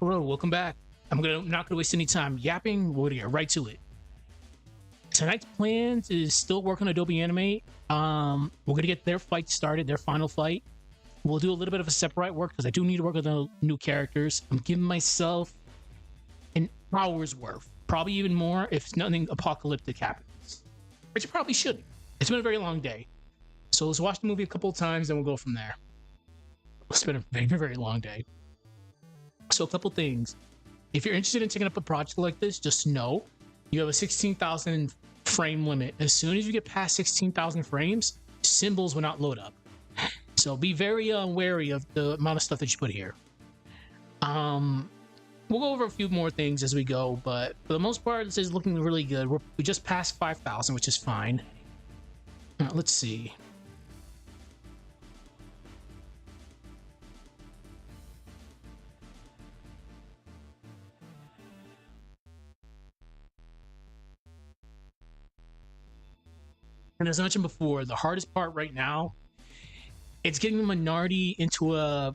Hello, welcome back. I'm not gonna waste any time yapping. We're gonna get right to it. Tonight's plans is still work on Adobe Animate. We're gonna get their fight started, their final fight. We'll do a little bit of Aseprite work because I do need to work with the new characters. I'm giving myself an hour's worth, probably even more if nothing apocalyptic happens, which it probably shouldn't. It's been a very long day, so let's watch the movie a couple of times and we'll go from there. It's been a very, very long day. So a couple things. If you're interested in taking up a project like this, just know you have a 16,000 frame limit. As soon as you get past 16,000 frames, symbols will not load up. So be very wary of the amount of stuff that you put here. We'll go over a few more things as we go, but for the most part, this is looking really good. We just passed 5,000, which is fine. Let's see. And as I mentioned before, the hardest part right now, it's getting the minority into a...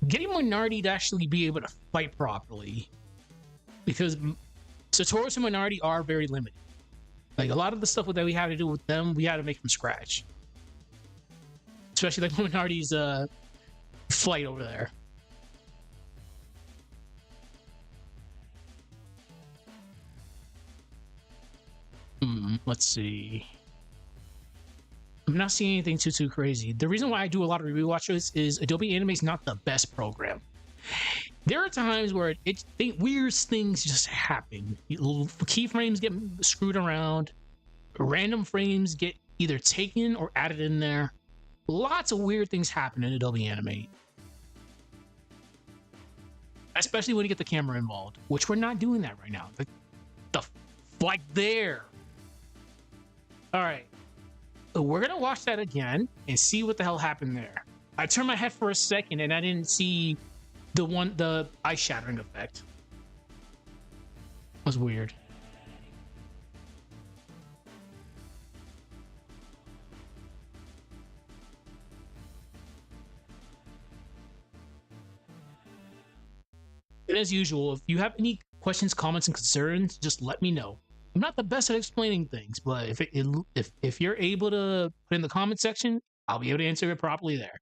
Getting minority to actually be able to fight properly. Because Satoru's and minority are very limited. Like, a lot of the stuff that we had to do with them, we had to make from scratch. Especially like minority's flight over there. Let's see. I'm not seeing anything too crazy. The reason why I do a lot of review watches is Adobe Animate is not the best program. There are times where weird things just happen. Keyframes get screwed around. Random frames get either taken or added in there. Lots of weird things happen in Adobe Animate. Especially when you get the camera involved, which we're not doing that right now. Like there. All right, we're gonna watch that again and see what the hell happened there. I turned my head for a second and I didn't see the eye shattering effect. It was weird. And as usual, if you have any questions, comments, and concerns, just let me know. I'm not the best at explaining things, but if you're able to put in the comment section, I'll be able to answer it properly there.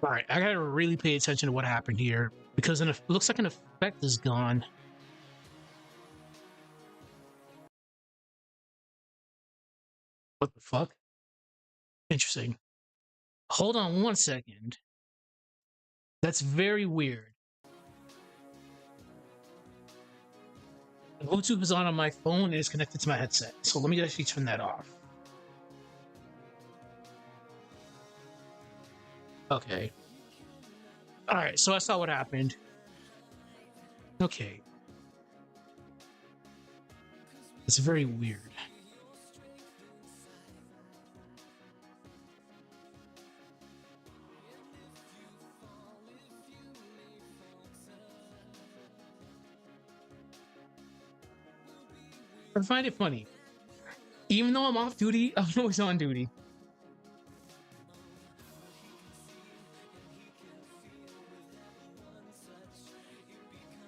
All right, I gotta really pay attention to what happened here because it looks like an effect is gone. What the fuck? Interesting. Hold on one second. That's very weird. Bluetooth is on my phone and it's connected to my headset. So let me actually turn that off. Okay. Alright, so I saw what happened. Okay. It's very weird. I find it funny. Even though I'm off duty, I'm always on duty.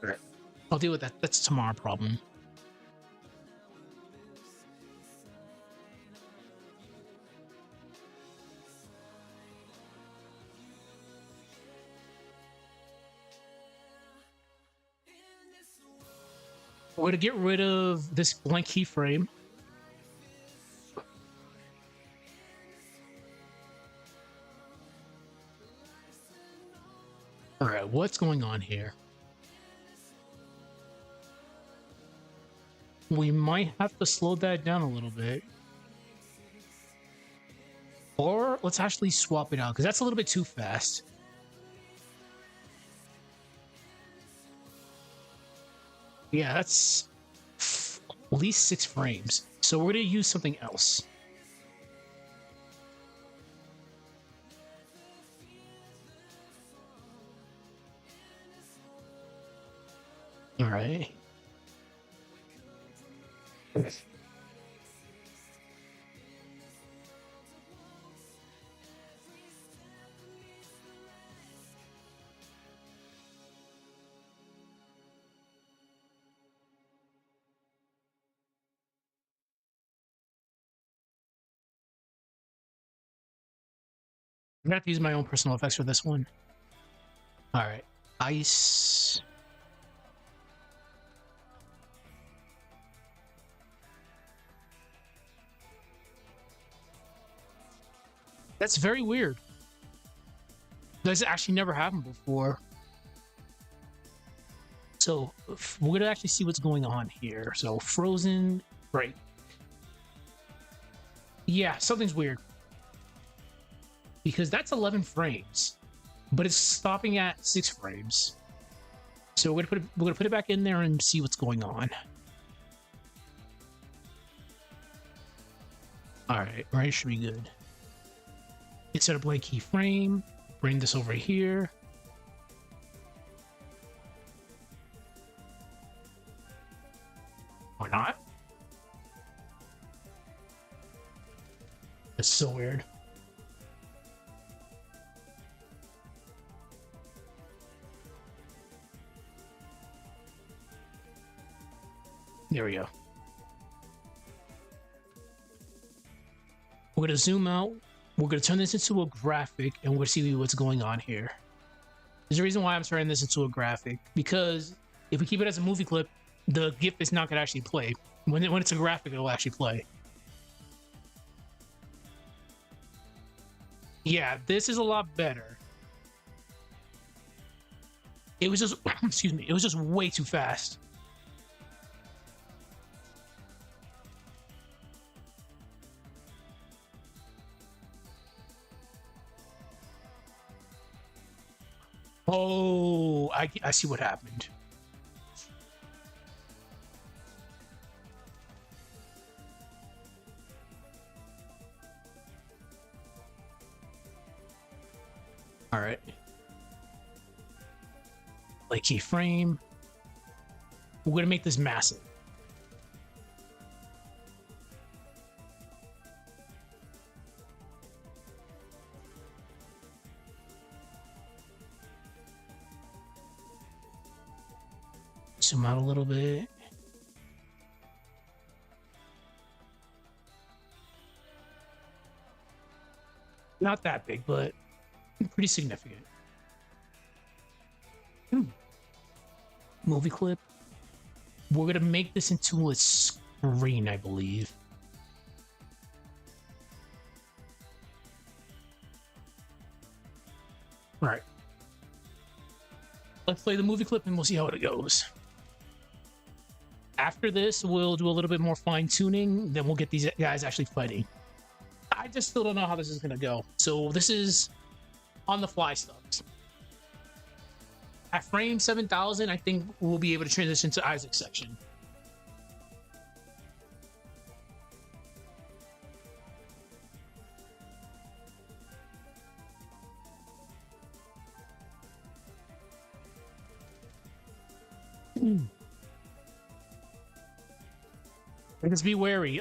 Alright. I'll deal with that. That's tomorrow's problem. We're going to get rid of this blank keyframe. All right, what's going on here? We might have to slow that down a little bit. Or let's actually swap it out, because that's a little bit too fast. Yeah, that's at least 6 frames. So we're going to use something else. All right. I'm gonna have to use my own personal effects for this one. All right, ice. That's very weird. That's actually never happened before. So we're gonna actually see what's going on here. So frozen, right? Yeah, something's weird because that's 11 frames, but it's stopping at 6 frames. So we're gonna put it back in there and see what's going on. All right, should be good. Insert a blank keyframe. Bring this over here. Or not? That's so weird. There we go. We're going to zoom out. We're going to turn this into a graphic, and we're going to see what's going on here. There's a reason why I'm turning this into a graphic, because if we keep it as a movie clip, the GIF is not going to actually play. When it's a graphic, it'll actually play. Yeah, this is a lot better. It was just, excuse me, it was just way too fast. Oh, I see what happened. All right. Like keyframe. We're gonna make this massive. Zoom out a little bit. Not that big, but pretty significant. Movie clip. We're gonna make this into a screen, I believe. All right. Let's play the movie clip and we'll see how it goes. After this, we'll do a little bit more fine tuning. Then we'll get these guys actually fighting. I just still don't know how this is gonna go. So this is on the fly stuff. At frame 7,000, I think we'll be able to transition to Isaac's section. Just be wary.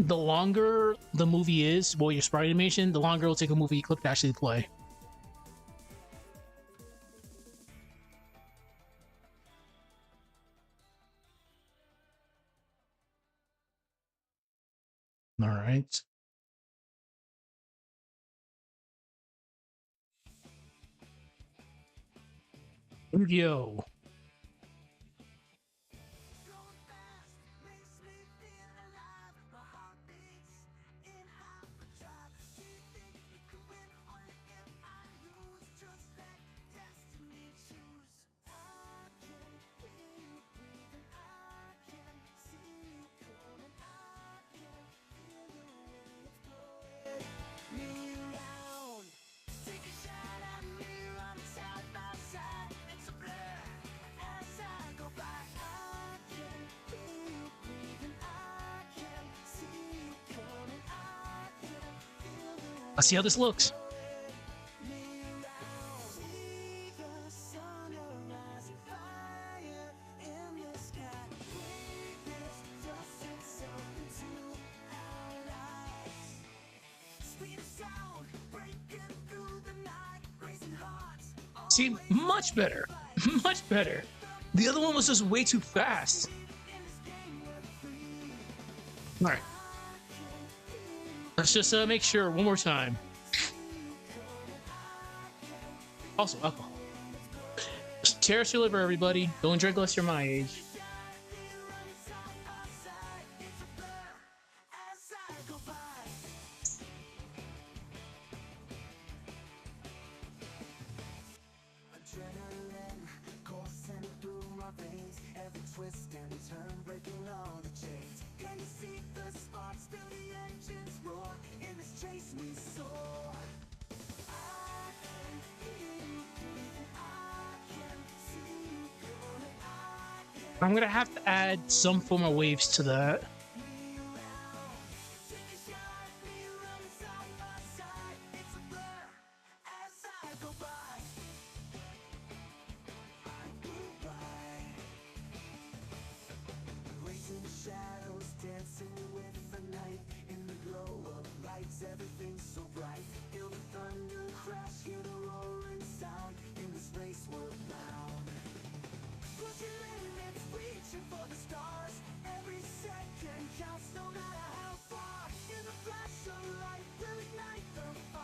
The longer the movie is, well, your sprite animation, the longer it'll take a movie clip to actually play. All right. Yo. Let's see how this looks. See, much better. Much better. The other one was just way too fast. All right. Let's just make sure one more time. Also, alcohol. Cherish your liver, everybody. Don't drink unless you're my age. I'm gonna have to add some form of waves to that.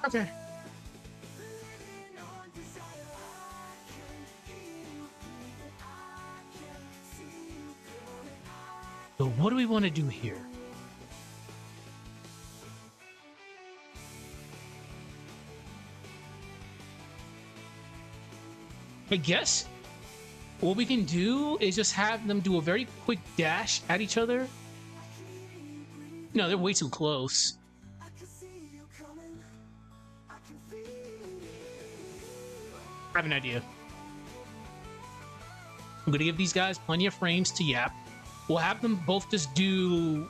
Okay. So what do we want to do here? I guess what we can do is just have them do a very quick dash at each other. No, they're way too close. I have an idea. I'm gonna give these guys plenty of frames to yap. We'll have them both just do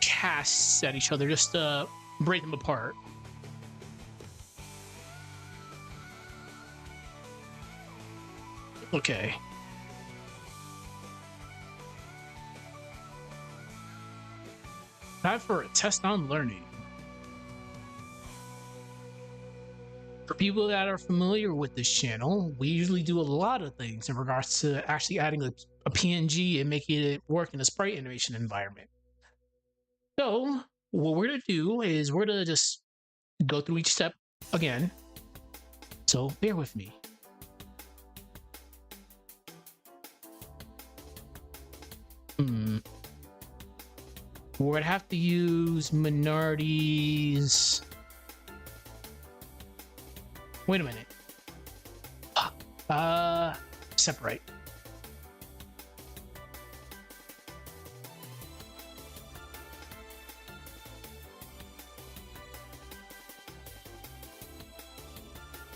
casts at each other, just to break them apart. Okay. Time for a test on learning. For people that are familiar with this channel, we usually do a lot of things in regards to actually adding a PNG and making it work in a sprite animation environment. So what we're going to do is we're going to just go through each step again. So bear with me. We're going to have to use minorities. Wait a minute. Separate.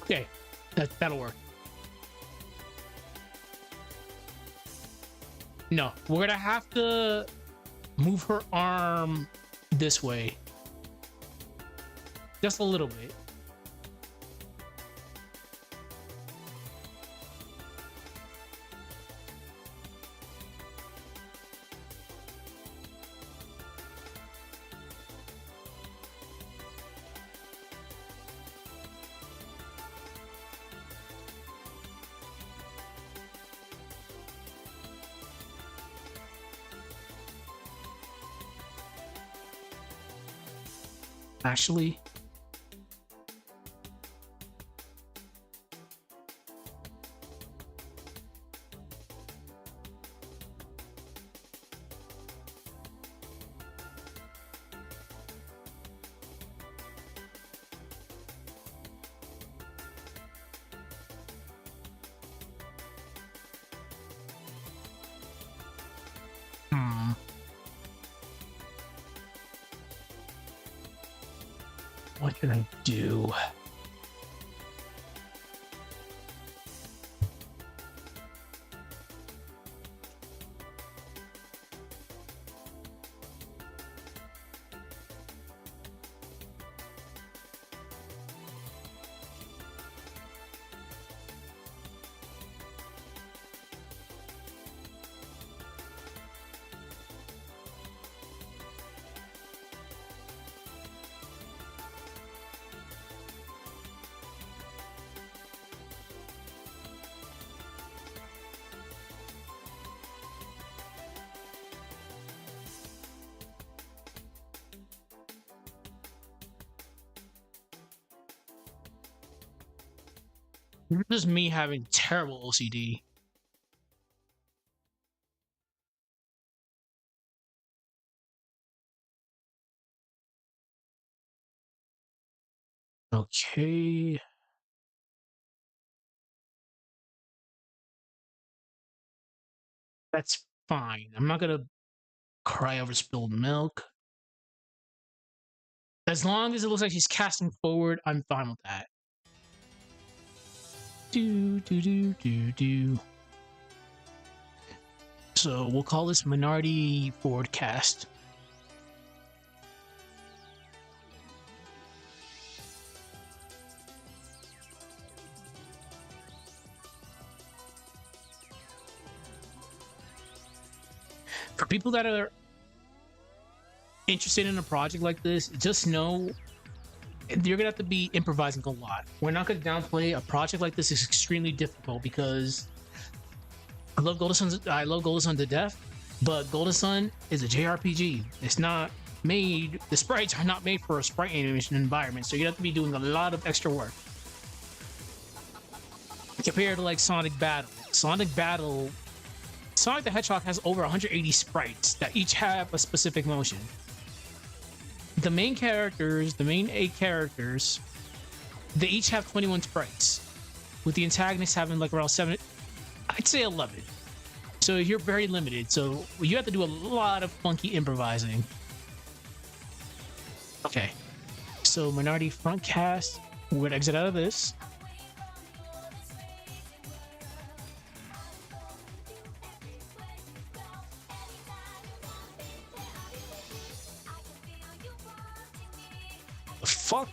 Okay, that'll work. No, we're gonna have to move her arm this way. Just a little bit. Actually, what can I do? This is me having terrible OCD. Okay. That's fine. I'm not gonna cry over spilled milk. As long as it looks like she's casting forward, I'm fine with that. Do. So we'll call this minority forward cast. For people that are interested in a project like this, just know you're gonna have to be improvising a lot. We're not gonna downplay a project like this is extremely difficult because I love Golden Sun to death, but Golden Sun is a JRPG. It's not made, the sprites are not made for a sprite animation environment, so you have to be doing a lot of extra work. Compared to like Sonic Battle. Sonic the Hedgehog has over 180 sprites that each have a specific motion. The main 8 characters, they each have 21 sprites, with the antagonists having like around 7, I'd say 11. So you're very limited. So you have to do a lot of funky improvising. Okay. So minority front cast, we're gonna exit out of this. The fuck?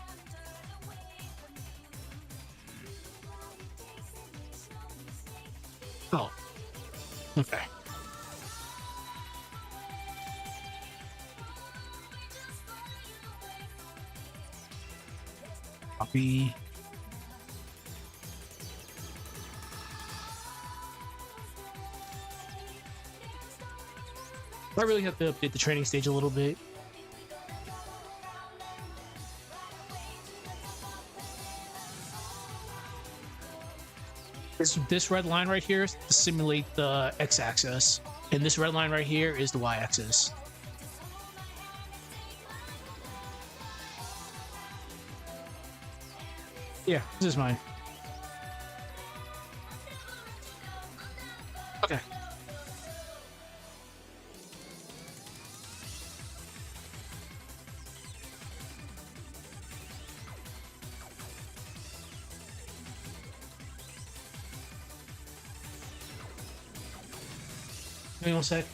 Oh. Okay. Copy. I really have to update the training stage a little bit. This red line right here is to simulate the x-axis, and this red line right here is the y-axis. Yeah, this is mine. Okay. Give me 1 sec.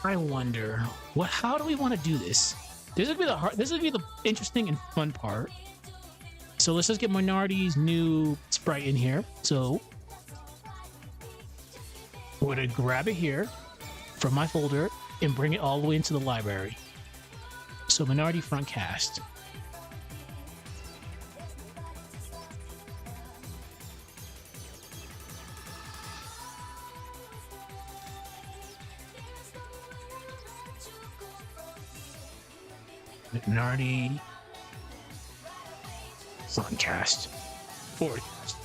I wonder how do we want to do this? This would be the interesting and fun part. So let's just get Minority's new sprite in here. So we're gonna grab it here from my folder and bring it all the way into the library. So Minority front cast. Minority front cast. Forward cast.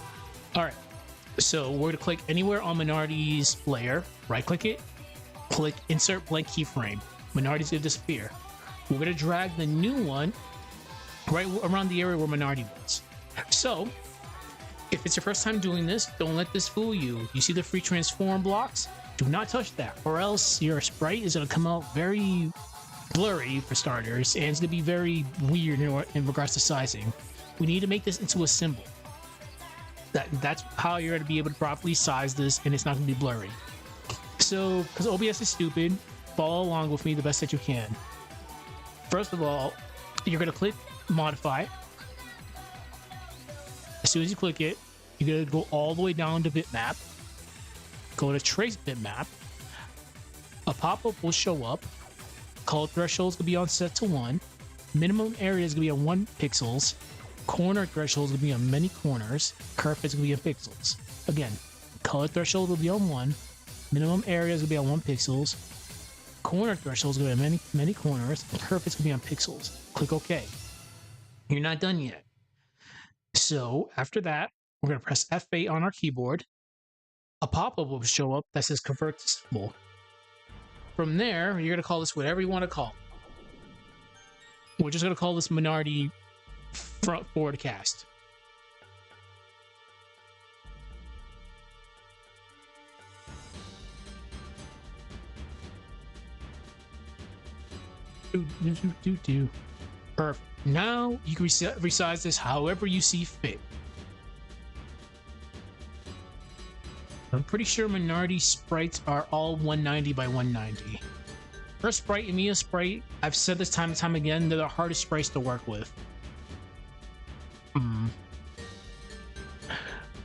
Alright. So we're gonna click anywhere on Minority's layer, right click it, click insert blank keyframe. Minority's gonna disappear. We're gonna drag the new one right around the area where Minority was. So if it's your first time doing this, don't let this fool you. You see the free transform blocks? Do not touch that, or else your sprite is gonna come out very blurry for starters, and it's gonna be very weird in regards to sizing. We need to make this into a symbol. That's how you're gonna be able to properly size this, and it's not gonna be blurry. So, because OBS is stupid, follow along with me the best that you can. First of all, you're gonna click modify. As soon as you click it, you're gonna go all the way down to bitmap. Go to trace bitmap. A pop-up will show up. Color thresholds will be on set to 1. Minimum area is gonna be on 1 pixels. Corner threshold is gonna be on many corners. Curve is gonna be on pixels. Again, color threshold will be on 1. Minimum area is gonna be on 1 pixels. Corner threshold is gonna be on many corners. Curve is gonna be on pixels. Click OK. You're not done yet. So after that, we're gonna press F8 on our keyboard. A pop-up will show up that says convert to symbol. From there, you're gonna call this whatever you want to call it. We're just gonna call this minority front forward cast. Perfect. Now you can resize this however you see fit. I'm pretty sure minority sprites are all 190 by 190. Her sprite and Mia's sprite, I've said this time and time again, they're the hardest sprites to work with.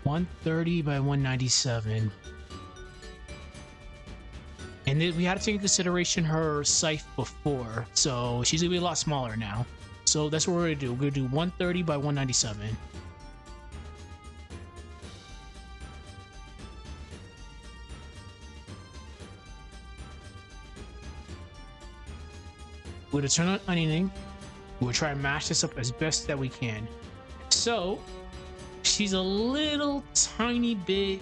130 by 197. And then we had to take into consideration her scythe before, so she's gonna be a lot smaller now. So that's what we're gonna do. We're gonna do 130 by 197. We're gonna turn on anyoning. We'll try and mash this up as best that we can. So she's a little tiny bit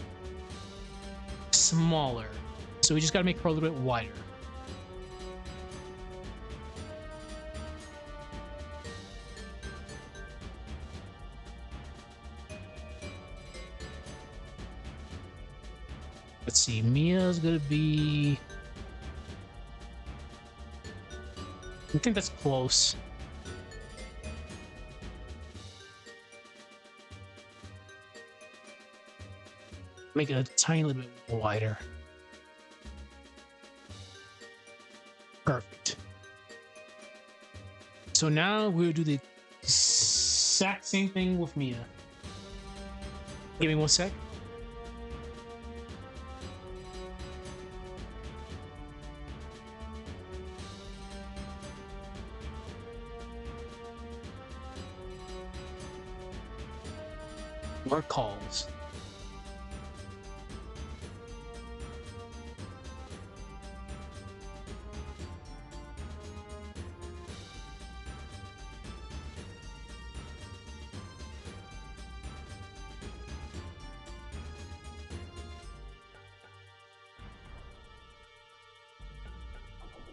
smaller. So we just gotta make her a little bit wider. Let's see, Mia's gonna be... I think that's close. Make it a tiny little bit wider. Perfect. So now we'll do the exact same thing with Mia. Give me 1 sec. More calls.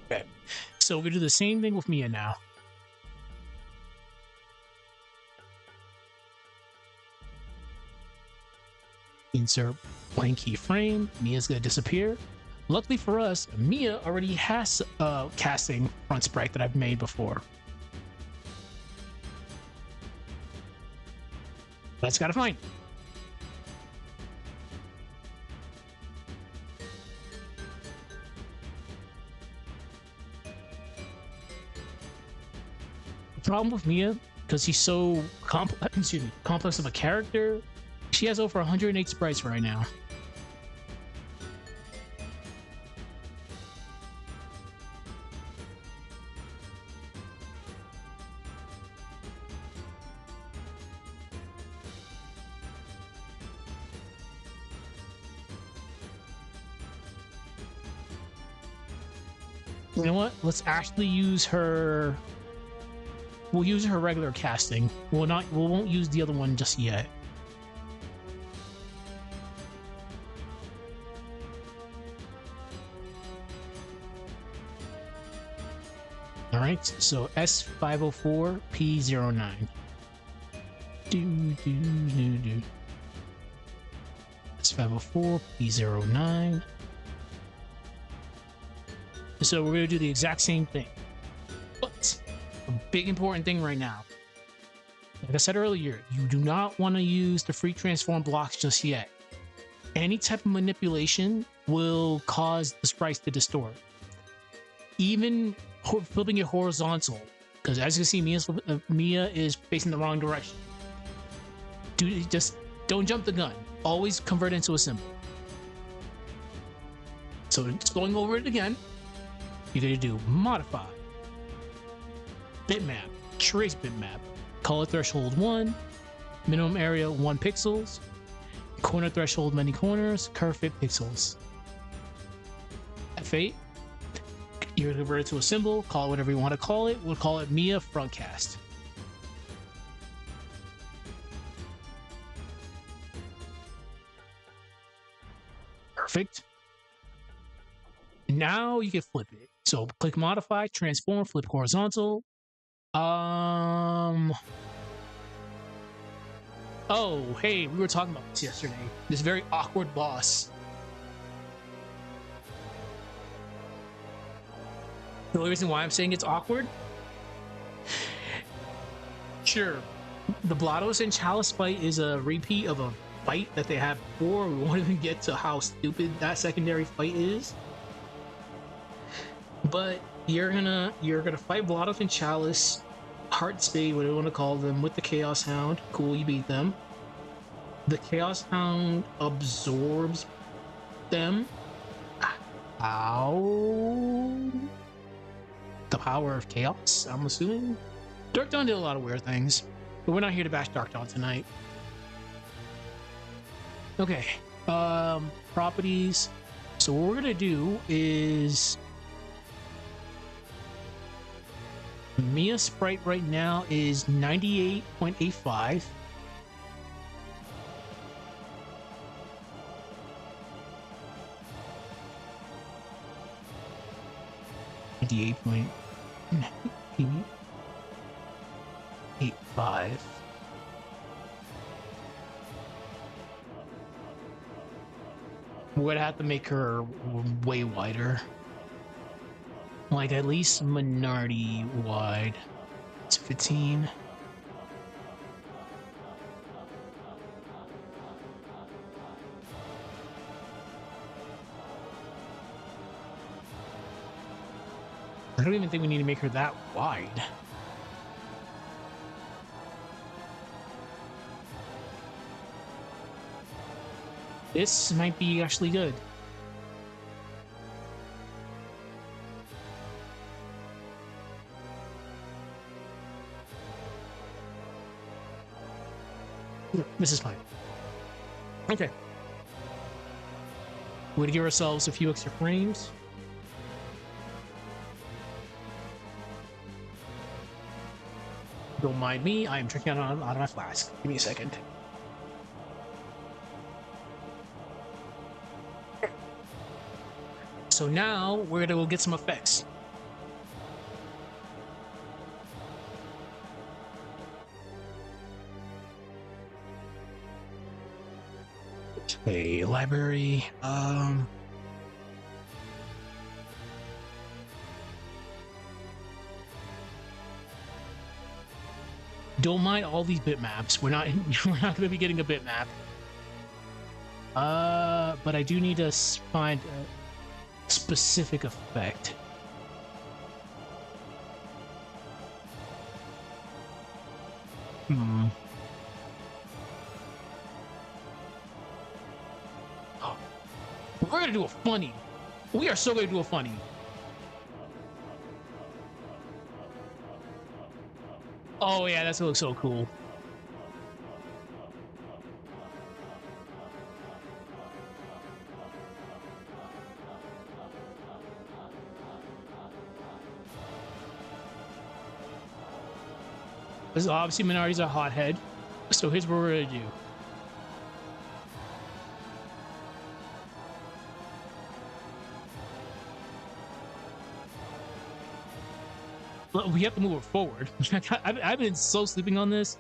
Okay, so we're gonna do the same thing with Mia now. Insert blank keyframe. Mia's gonna disappear. Luckily for us, Mia already has a casting front sprite that I've made before. That's gotta find. The problem with Mia, because she's so complex of a character, she has over 108 sprites right now. You know what? Let's actually use her. We'll use her regular casting. We won't use the other one just yet. All right, so S504P09. S504P09. So we're gonna do the exact same thing, but a big important thing right now. Like I said earlier, you do not want to use the free transform blocks just yet. Any type of manipulation will cause the sprites to distort. Even flipping it horizontal, because as you can see, Mia is facing the wrong direction. Just don't jump the gun. Always convert into a symbol. So just going over it again, you're going to do modify, bitmap, trace bitmap. Color threshold 1, minimum area 1 pixels, corner threshold many corners, curve fit pixels. F8. You're gonna convert it to a symbol, call it whatever you want to call it. We'll call it Mia Frontcast. Perfect. Now you can flip it. So click modify, transform, flip horizontal. Oh, hey, we were talking about this yesterday. This very awkward boss. The only reason why I'm saying it's awkward? Sure, the Blados and Chalice fight is a repeat of a fight that they had before. We won't even get to how stupid that secondary fight is. But you're gonna fight Blados and Chalice, Heart Spade, whatever you want to call them, with the Chaos Hound. Cool, you beat them. The Chaos Hound absorbs them. Ow. The power of chaos, I'm assuming. Dark Dawn did a lot of weird things, but we're not here to bash Dark Dawn tonight. Okay, properties. So what we're gonna do is Mia Sprite right now is 98.85. .85. We're gonna have to make her way wider, like at least minority wide. It's 15. I don't even think we need to make her that wide. This might be actually good. This is fine. Okay. We're gonna give ourselves a few extra frames. Don't mind me, I am drinking out of my flask. Give me a second. So now we're gonna go get some effects. Okay, library. Don't mind all these bitmaps. We're not going to be getting a bitmap. But I do need to find a specific effect. We're gonna do a funny. We are so gonna do a funny. Oh yeah, that's gonna look so cool. Because obviously minorities are hothead. So here's what we're gonna do. We have to move her forward. I've been so sleeping on this.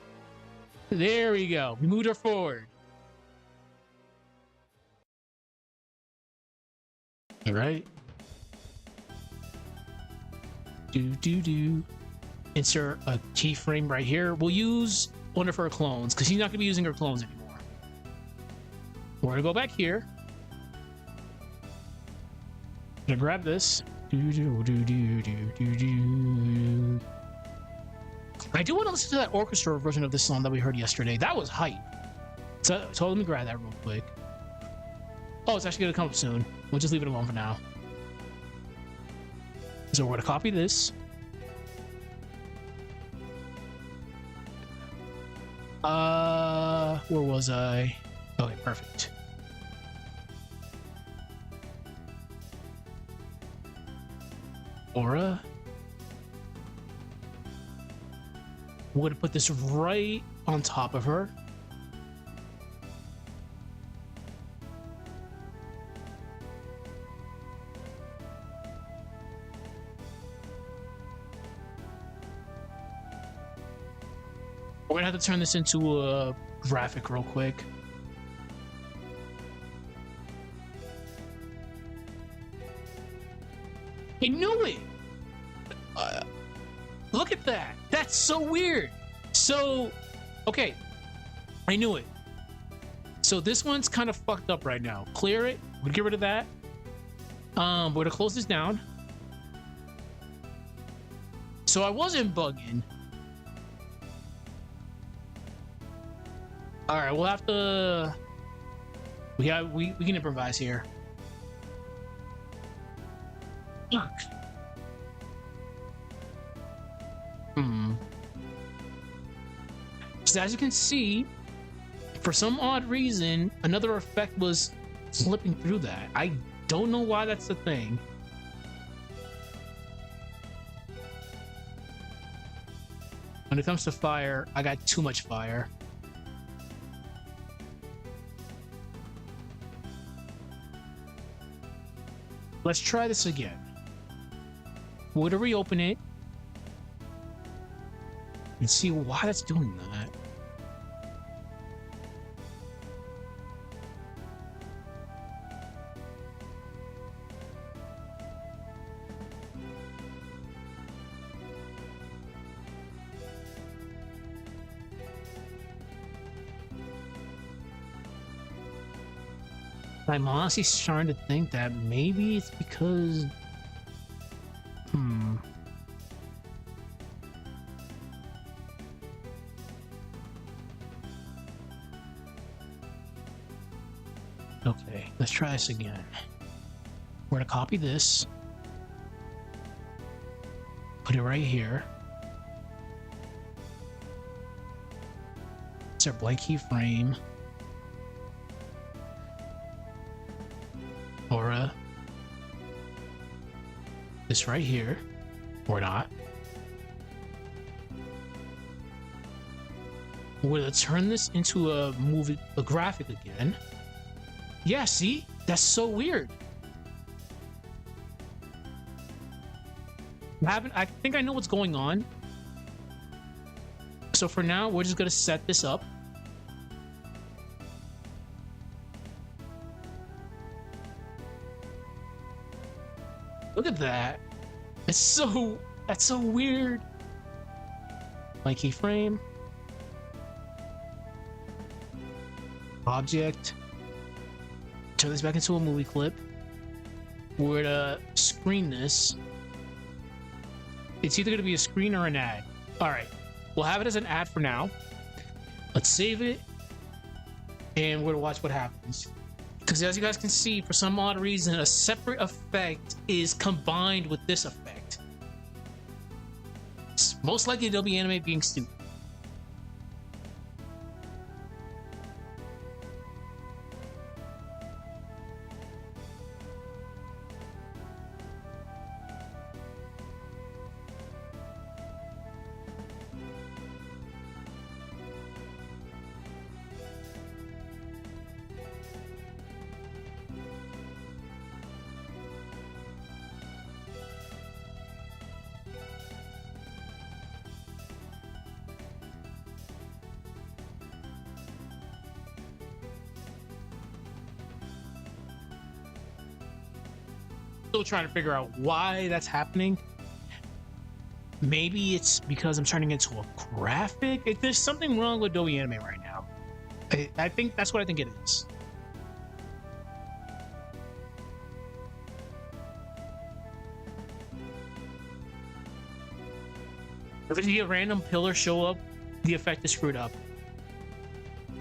There we go. We moved her forward. All right. Do. Insert a keyframe right here. We'll use one of her clones because she's not going to be using her clones anymore. We're going to go back here. I'm going to grab this. I do want to listen to that orchestra version of this song that we heard yesterday. That was hype. So let me grab that real quick. Oh, it's actually going to come up soon. We'll just leave it alone for now. So we're going to copy this. Where was I? Okay, perfect. Aura. We're gonna put this right on top of her. We're gonna have to turn this into a graphic real quick. I knew it! Look at that! That's so weird! So, okay. I knew it. So this one's kind of fucked up right now. Clear it. We'll get rid of that. We're gonna close this down. So I wasn't bugging. All right, we'll have to. We can improvise here. Fuck. So as you can see, for some odd reason, another effect was slipping through that. I don't know why that's the thing. When it comes to fire, I got too much fire. Let's try this again. We're gonna reopen it and see why that's doing that. I'm honestly starting to think that maybe it's because... Okay, let's try this again. We're gonna copy this. Put it right here. It's our blank keyframe. Aura. This right here. Or not. We're gonna turn this into a graphic again. Yeah, see? That's so weird. I think I know what's going on. So for now, we're just gonna set this up. Look at that. That's so weird. My keyframe. Object. Turn this back into a movie clip. We're gonna screen this. It's either gonna be a screen or an ad. All right, we'll have it as an ad for now. Let's save it, and we're gonna watch what happens. Because as you guys can see, for some odd reason, a separate effect is combined with this effect. It's most likely Adobe Animate being stupid. Still trying to figure out why that's happening. Maybe it's because I'm turning it into a graphic. There's something wrong with Adobe Animate right now. I think that's what I think it is. If you see a random pillar show up, the effect is screwed up.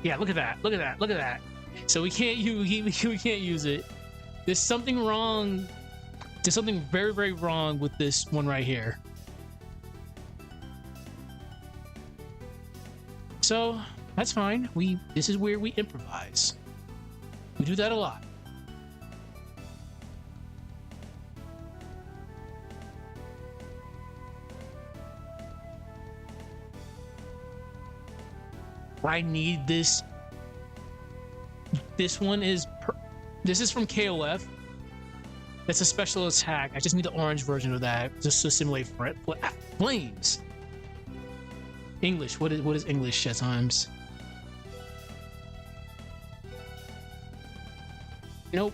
Yeah, look at that. Look at that. Look at that. So we can't use it. There's something wrong. There's something very, very wrong with this one right here. So That's fine. This is where we improvise. We do that a lot. I need this. This one is this is from KOF. That's a special attack. I just need the orange version of that just to simulate flames. English. What is English at times? Nope.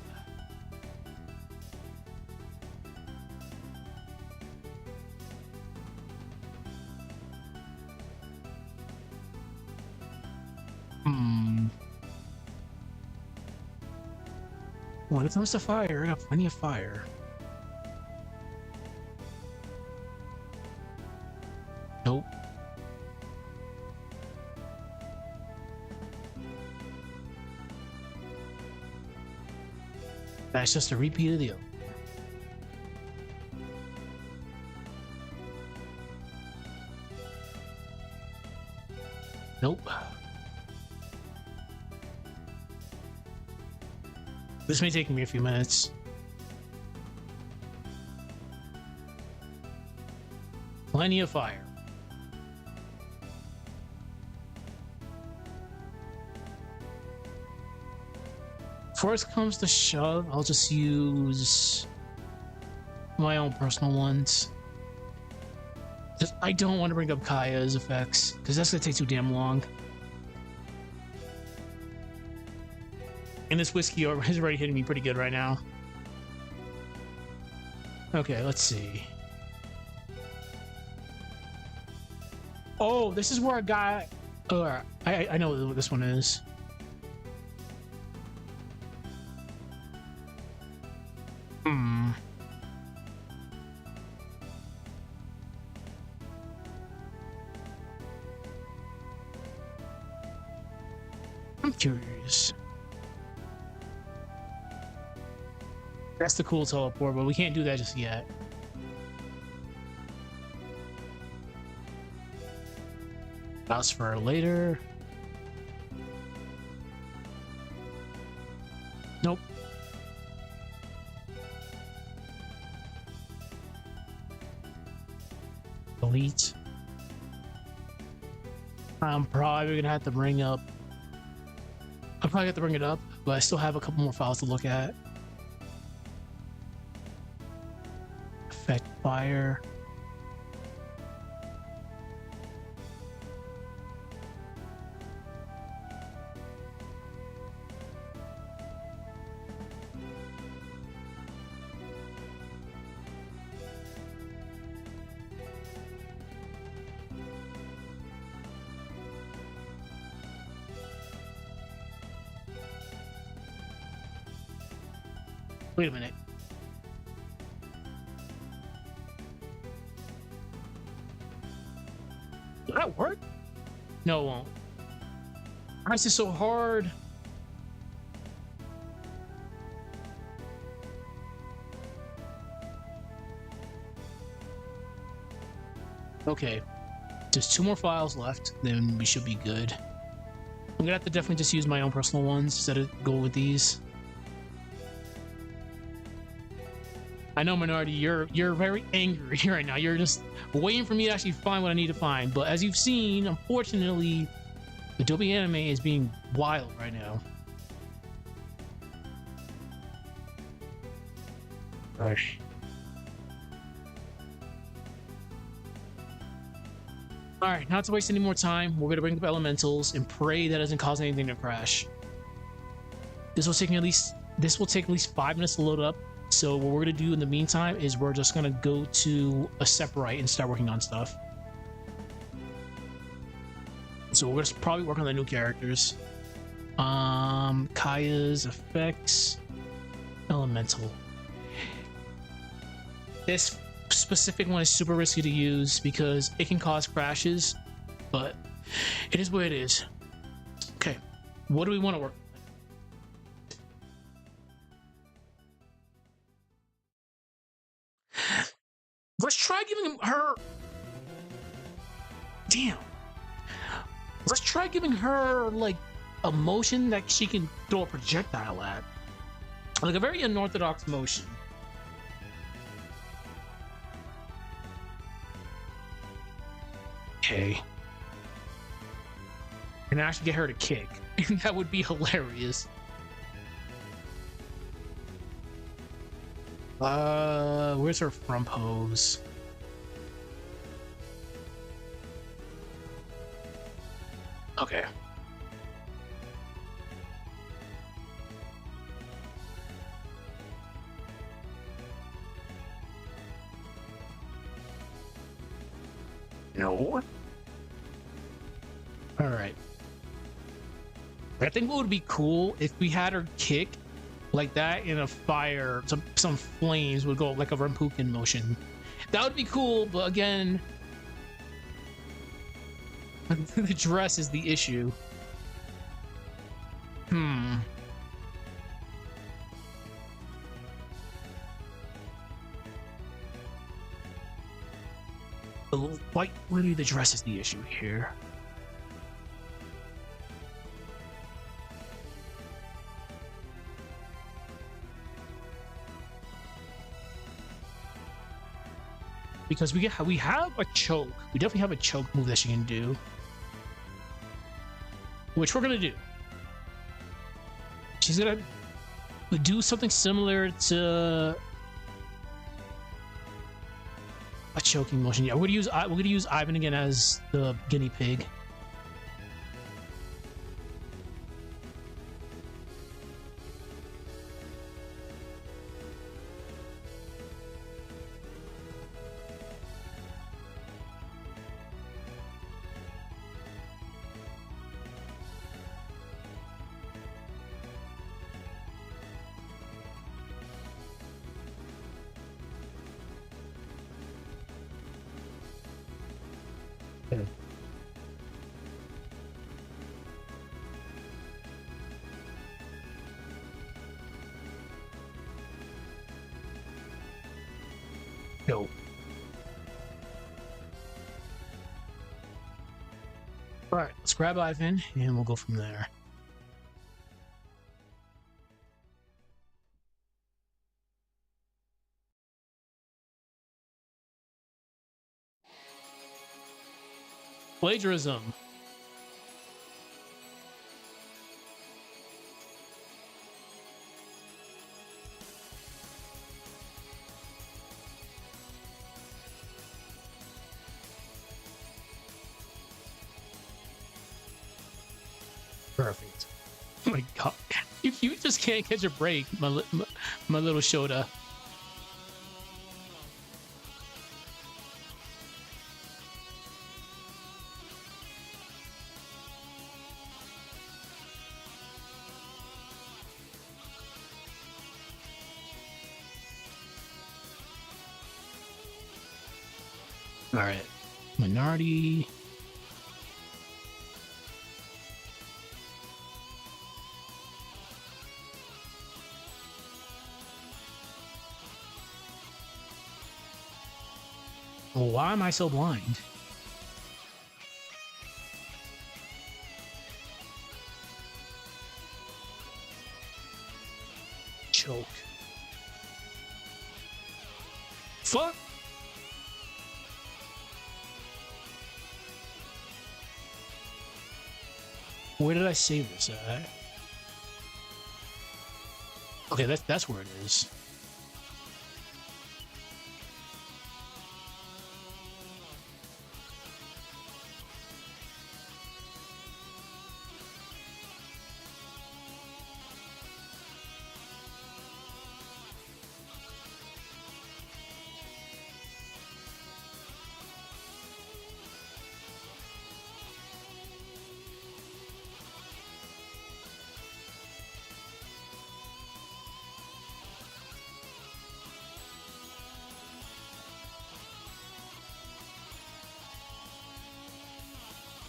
When it comes to fire, I got plenty of fire. Nope. That's just a repeat of the other. Nope. This may take me a few minutes. Plenty of fire. First comes to shove, I'll just use my own personal ones. I don't want to bring up Kaya's effects, because that's going to take too damn long. And this whiskey is already hitting me pretty good right now. Okay, let's see. Oh, this is where I got... Oh, I know what this one is. I'm curious. That's the cool teleport, but we can't do that just yet. That's for later. Nope. Delete. I'm probably gonna have to bring up. I'll probably have to bring it up, but I still have a couple more files to look at. Effect fire. Wait a minute. Will that work? No, it won't. Why is this so hard? Okay. There's 2 more files left, then we should be good. I'm gonna have to definitely just use my own personal ones instead of go with these. I know, Minority, you're very angry right now. You're just waiting for me to actually find what I need to find. But as you've seen, unfortunately, Adobe Animate is being wild right now. Gosh. Alright, not to waste any more time, we're gonna bring up elementals and pray that doesn't cause anything to crash. This will take at least 5 minutes to load up. So what we're gonna do in the meantime is we're just gonna go to Aseprite and start working on stuff. So we're gonna probably work on the new characters. Kaya's effects, elemental. This specific one is super risky to use because it can cause crashes, but it is what it is. Okay, what do we want to work? Let's try giving her... Damn. Let's try giving her like a motion that she can throw a projectile at. Like a very unorthodox motion. Okay. And actually get her to kick. That would be hilarious. Where's her front pose? Okay. No. All right. I think what would be cool if we had her kick like that in a fire, some flames would go like a Rampukin motion. That would be cool, but again, the dress is the issue. Why really the dress is the issue here. Because we have a choke. We definitely have a choke move that she can do. Which we're gonna do. She's gonna do something similar to a choking motion. Yeah, we're gonna use Ivan again as the guinea pig. No. All right, let's grab Ivan and we'll go from there. Plagiarism. Perfect. Oh my god. You just can't catch a break, my little Shota. All right. Minority. Why am I so blind? Choke. Fuck. Where did I save this at? Okay, that's where it is.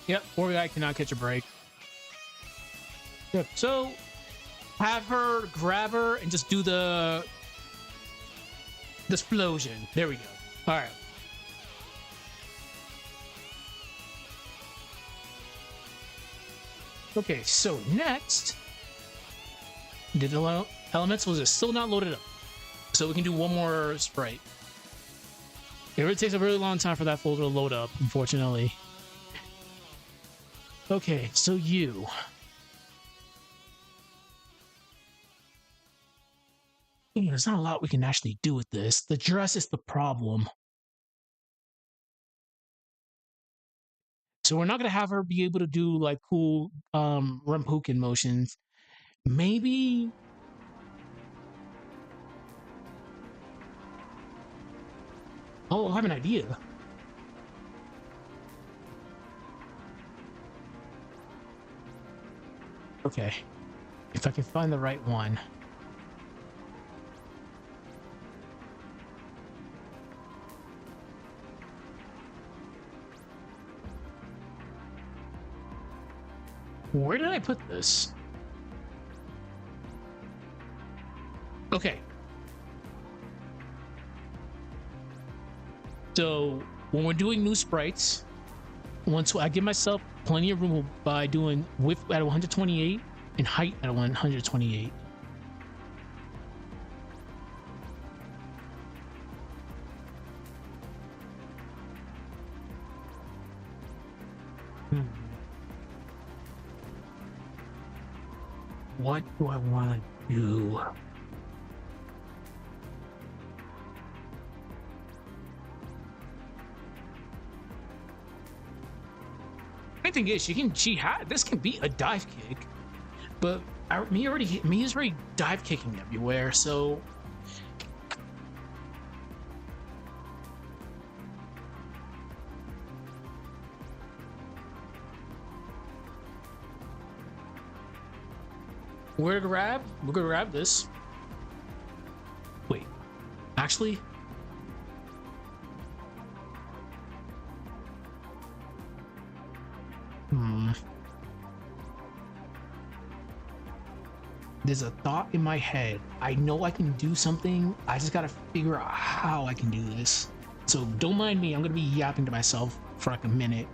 Yep, poor guy cannot catch a break. Yep, so have her grab her and just do the explosion. There we go. All right. Okay, so next, the elementals is still not loaded up. So we can do one more sprite. It really takes a really long time for that folder to load up, unfortunately. Okay, so you. There's not a lot we can actually do with this. The dress is the problem. So we're not gonna have her be able to do like cool Rempukin motions. Maybe. Oh, I have an idea. Okay. If I can find the right one. Where did I put this? Okay. So when we're doing new sprites, once I give myself plenty of room by doing width at 128 and height at 128. What do I want to do? The thing is, this can be a dive kick, but me is already dive kicking everywhere, so we're gonna grab this. Wait, actually. There's a thought in my head. I know I can do something. I just gotta figure out how I can do this. So don't mind me. I'm gonna be yapping to myself for like a minute.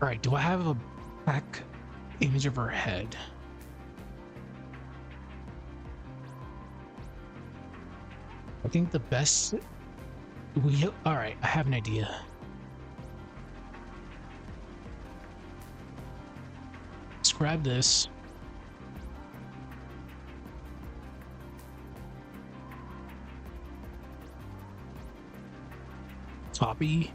All right, do I have a back image of her head? I think the best all right, I have an idea. Let's grab this. Copy.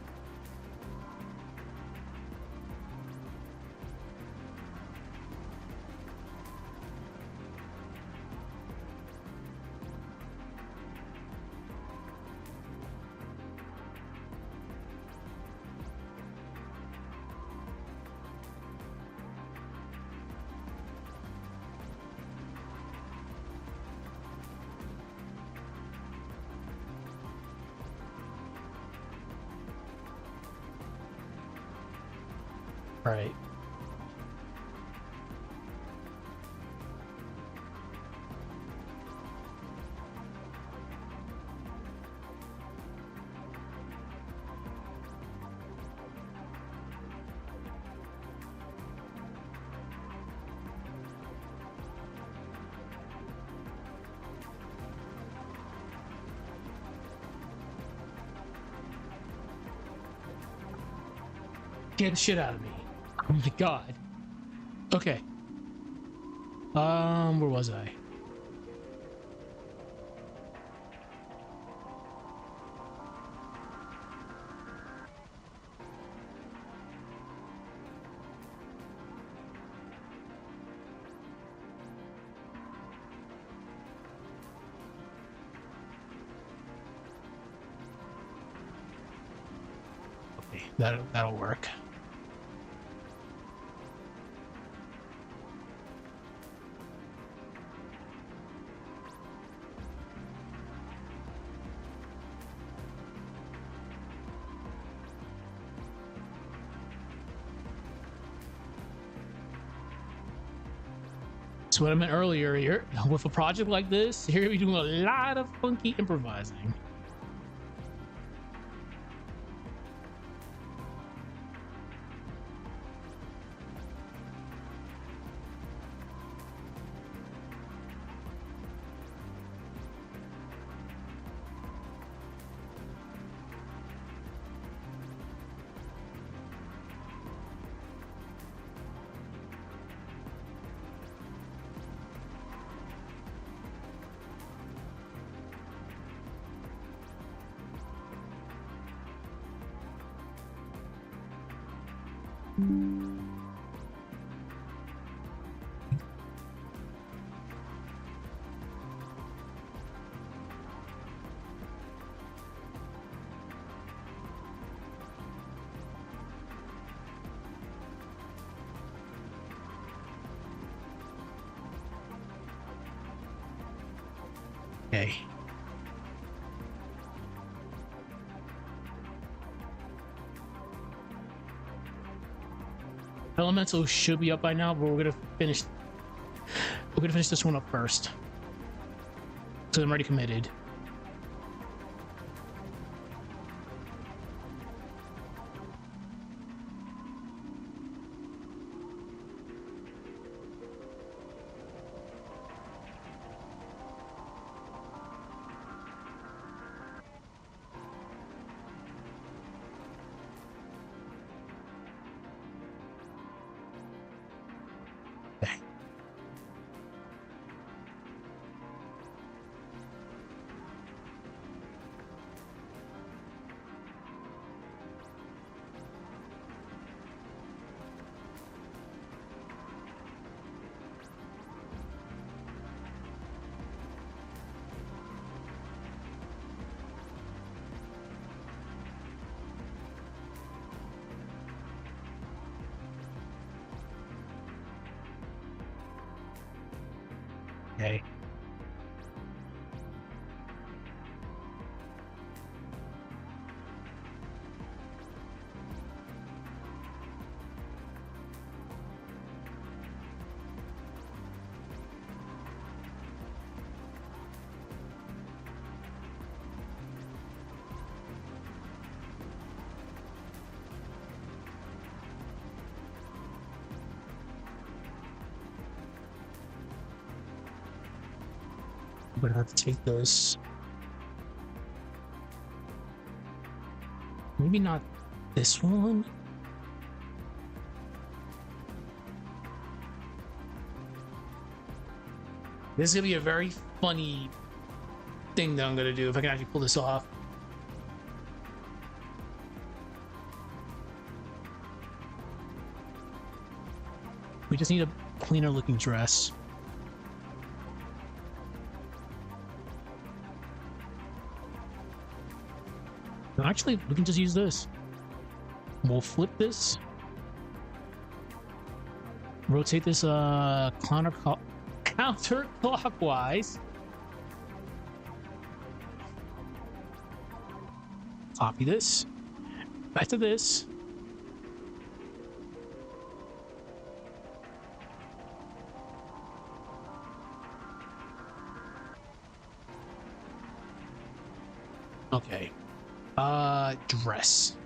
Right. Get the shit out of me. Oh my god. Okay. Where was I? That'll work. That's what I meant earlier. Here, with a project like this, you're gonna be doing a lot of funky improvising. Okay. Elemental should be up by now, but we're gonna finish this one up first. So I'm already committed. Okay. I'm gonna have to take this. Maybe not this one. This is gonna be a very funny thing that I'm gonna do if I can actually pull this off. We just need a cleaner looking dress. Actually, we can just use this. We'll flip this. Rotate this counterclockwise. Copy this. Back to this. Okay. Dress.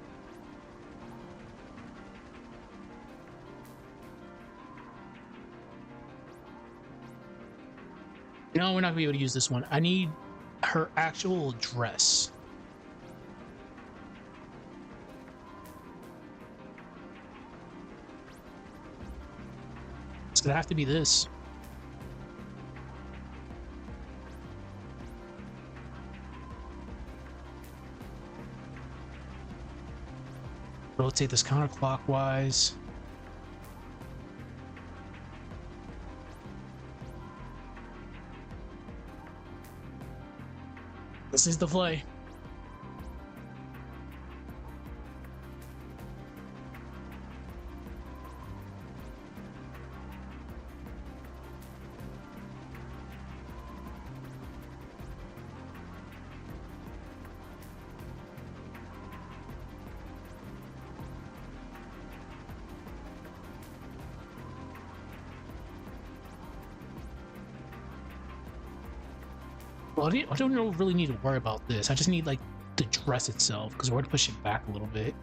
No, we're not gonna be able to use this one. I need her actual dress. It's gonna have to be this. Rotate this counterclockwise. This is the play. Well, I don't really need to worry about this. I just need like the dress itself because we're going to push it back a little bit.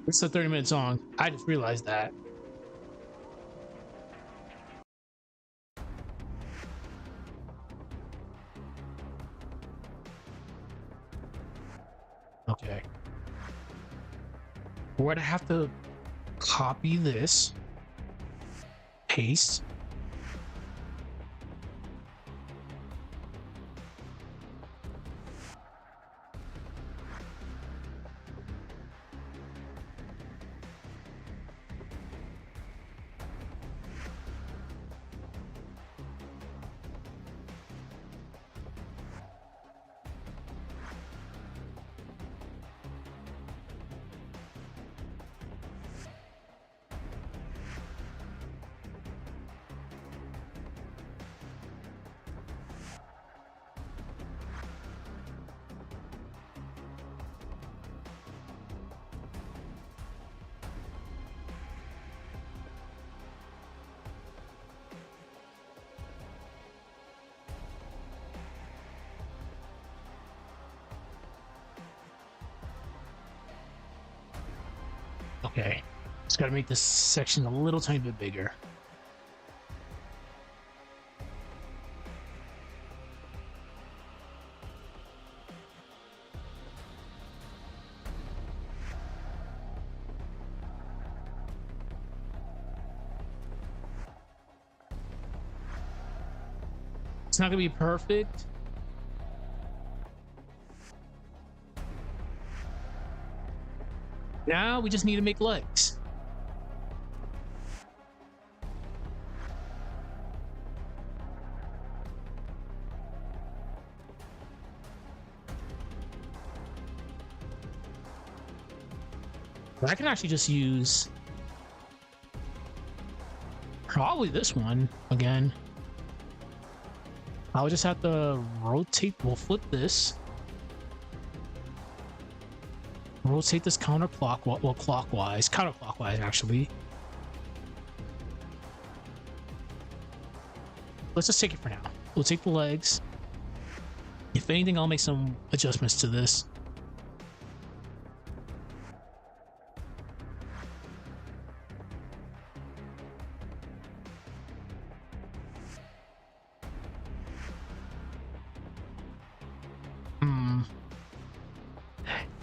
It's a 30-minute song. I just realized that. Okay. We're gonna have to copy this, paste. Okay, just gotta make this section a little tiny bit bigger. It's not gonna be perfect. Now we just need to make legs. But I can actually just use probably this one again. I'll just have to rotate. We'll flip this. Rotate this counterclockwise, well, counterclockwise actually. Let's just take it for now. We'll take the legs. If anything, I'll make some adjustments to this.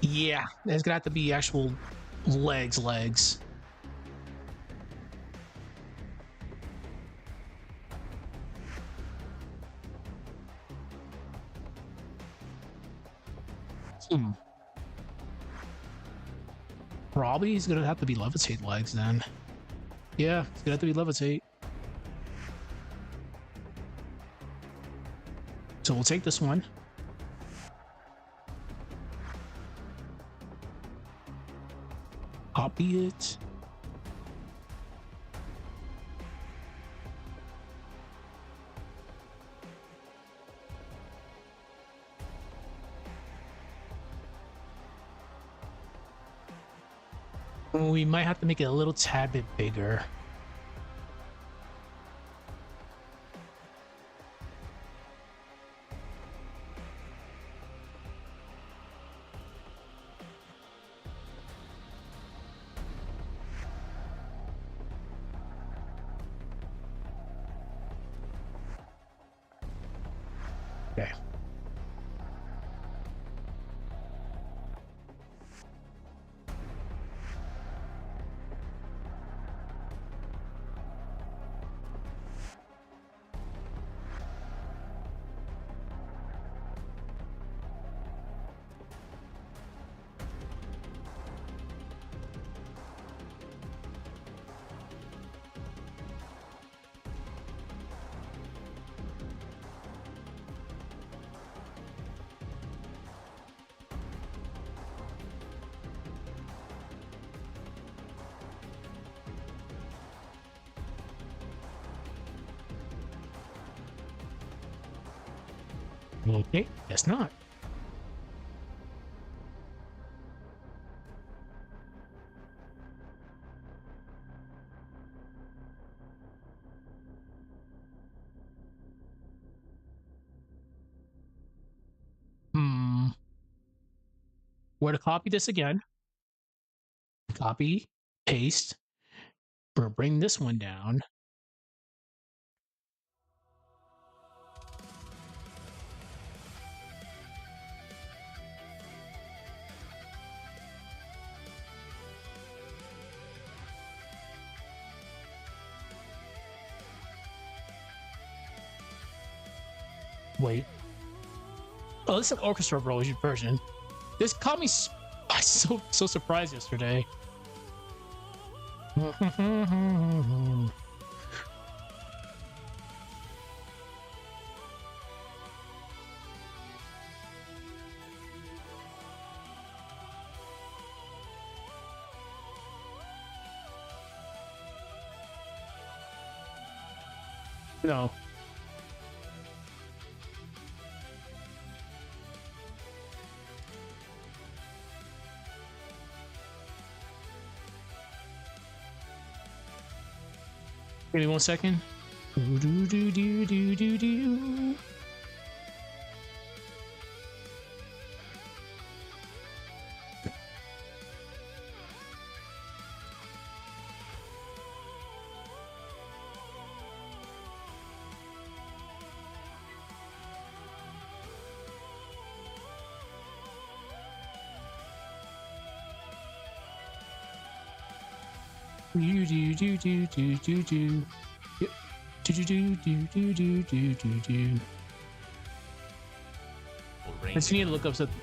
Yeah, there's gonna have to be actual legs. Probably he's gonna have to be levitate legs then. Yeah, it's gonna have to be levitate. So we'll take this one. Copy it. We might have to make it a little tad bit bigger. Okay. Okay, guess not. Hmm. Where to copy this again? Copy, paste. We're gonna bring this one down. Wait. Oh, this is an orchestra version. This caught me I was so surprised yesterday. No. Give me 1 second. Do, do, do, do, do, do, do. Do do do do do do do. Yep. Do do do do do do do do do. I just need to look up something.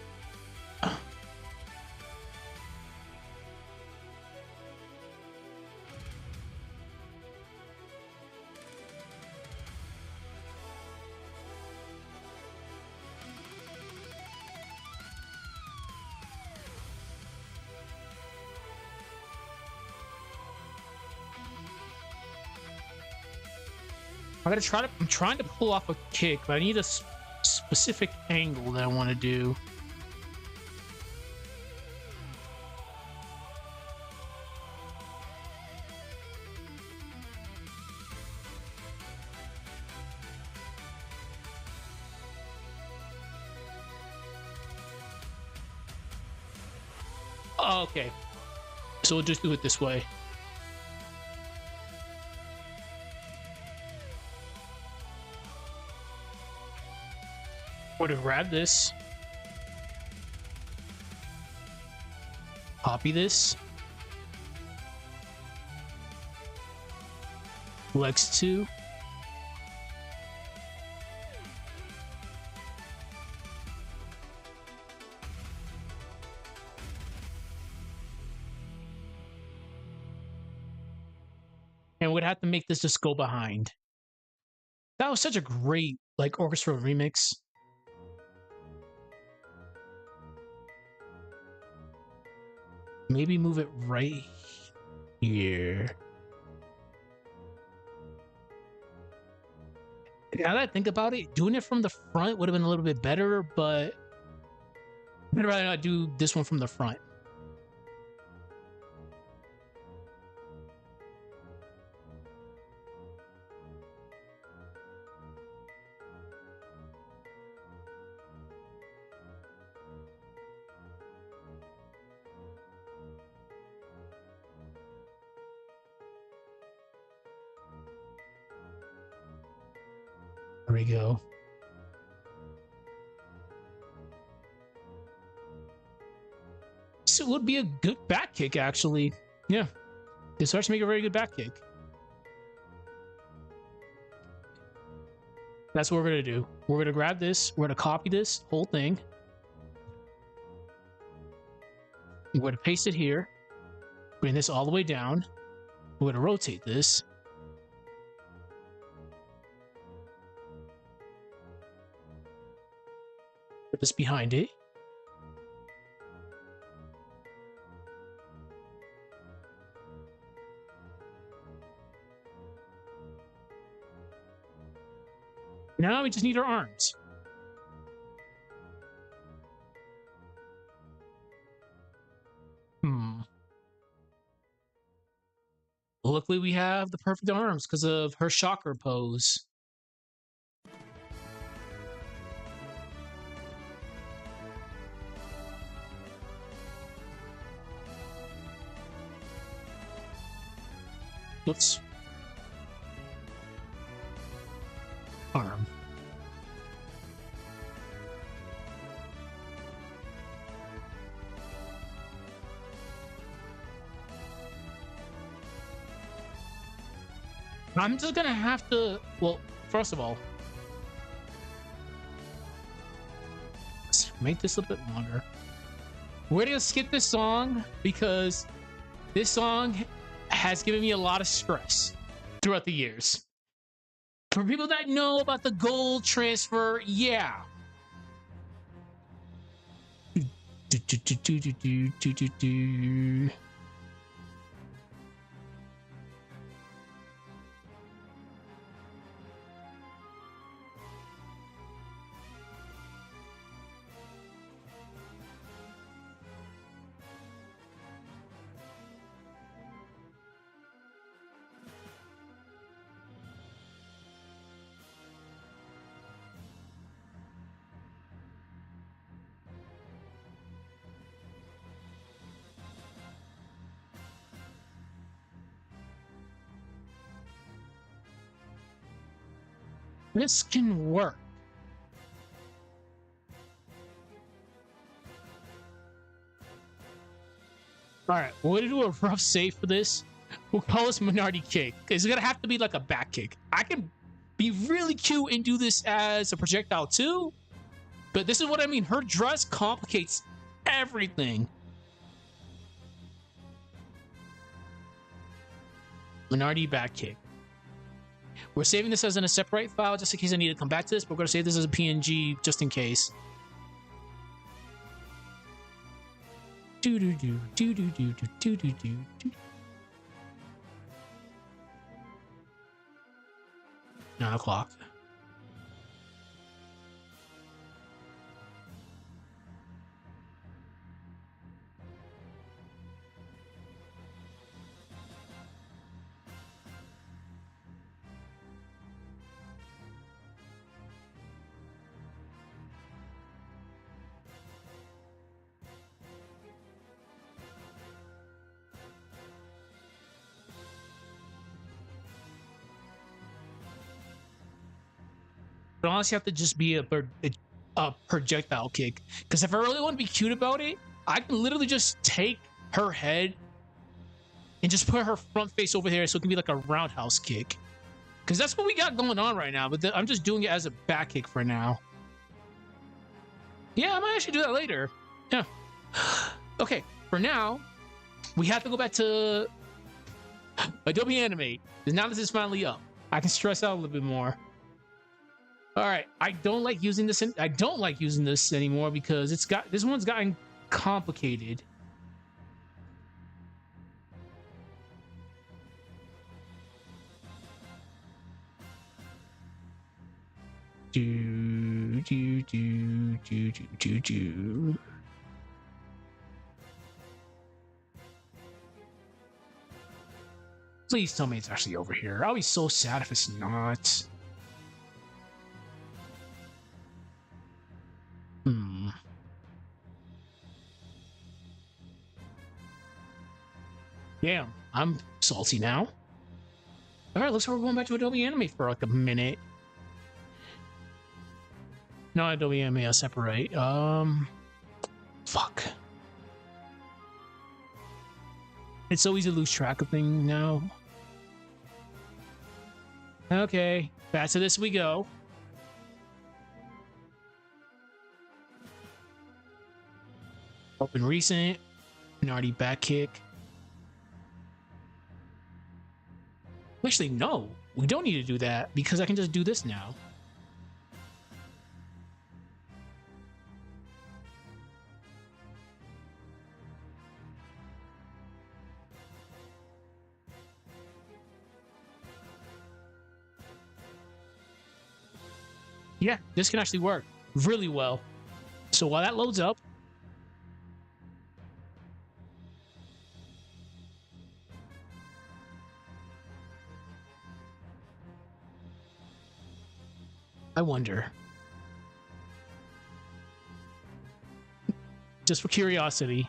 I'm trying to pull off a kick, but I need a specific angle that I want to do. Oh, okay. So we'll just do it this way. We're gonna grab this, copy this, flex 2, and we'd have to make this just go behind. That was such a great like orchestral remix. Maybe move it right here. Now that I think about it, doing it from the front would have been a little bit better, but I'd rather not do this one from the front. There we go. So it would be a good back kick, actually. Yeah. This starts to make a very good back kick. That's what we're going to do. We're going to grab this. We're going to copy this whole thing. We're going to paste it here. Bring this all the way down. We're going to rotate this. Put this behind it. Now we just need our arms. luckily we have the perfect arms because of her shocker pose. Whoops. Arm. I'm just gonna have to, well, first of all, let's make this a bit longer. We're gonna skip this song because this song has given me a lot of stress throughout the years. For people that know about the gold transfer, yeah. This can work. All right, we're gonna do a rough save for this. We'll call this minority kick. It's gonna have to be like a back kick. I can be really cute and do this as a projectile too, but this is what I mean. Her dress complicates everything. Minority back kick. We're saving this as an Aseprite file just in case I need to come back to this, but we're going to save this as a PNG just in case. Do-do-do, do-do-do, do-do-do, do. 9 o'clock. But honestly, have to just be a projectile kick. Because if I really want to be cute about it, I can literally just take her head and just put her front face over here so it can be like a roundhouse kick. Because that's what we got going on right now. But I'm just doing it as a back kick for now. Yeah, I might actually do that later. Yeah. Okay, for now, we have to go back to Adobe Animate. Because now this is finally up. I can stress out a little bit more. All right, I don't like using this. I don't like using this anymore because this one's gotten complicated. Do. Please tell me it's actually over here. I'll be so sad if it's not. Damn, I'm salty now. All right, looks like we're going back to Adobe Animate for like a minute. No, Adobe Animate, I'll separate. Fuck. It's so easy to lose track of things now. Okay, back to this we go. Open recent, minority back kick. Actually, no, we don't need to do that because I can just do this now. Yeah, this can actually work really well. So while that loads up, I wonder. Just for curiosity.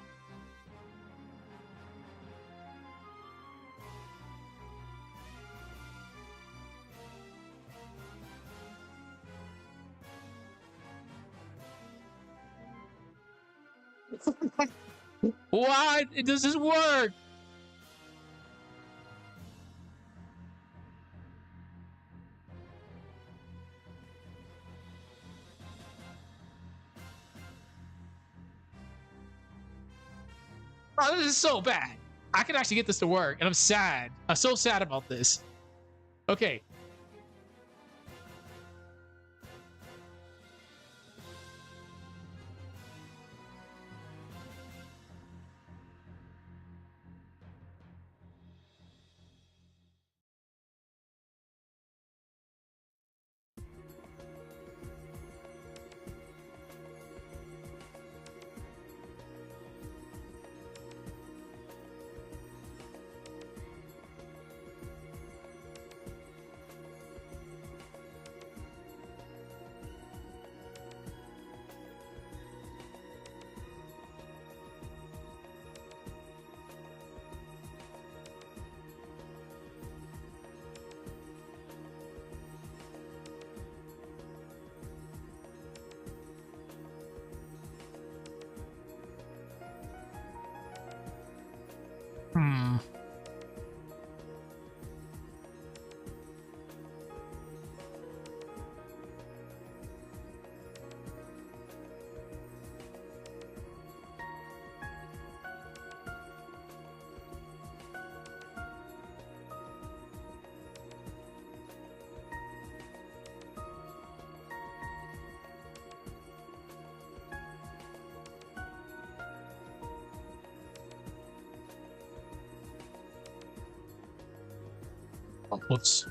Why does this work? Oh, this is so bad. I can actually get this to work, and I'm sad. I'm so sad about this. Okay. Whoops.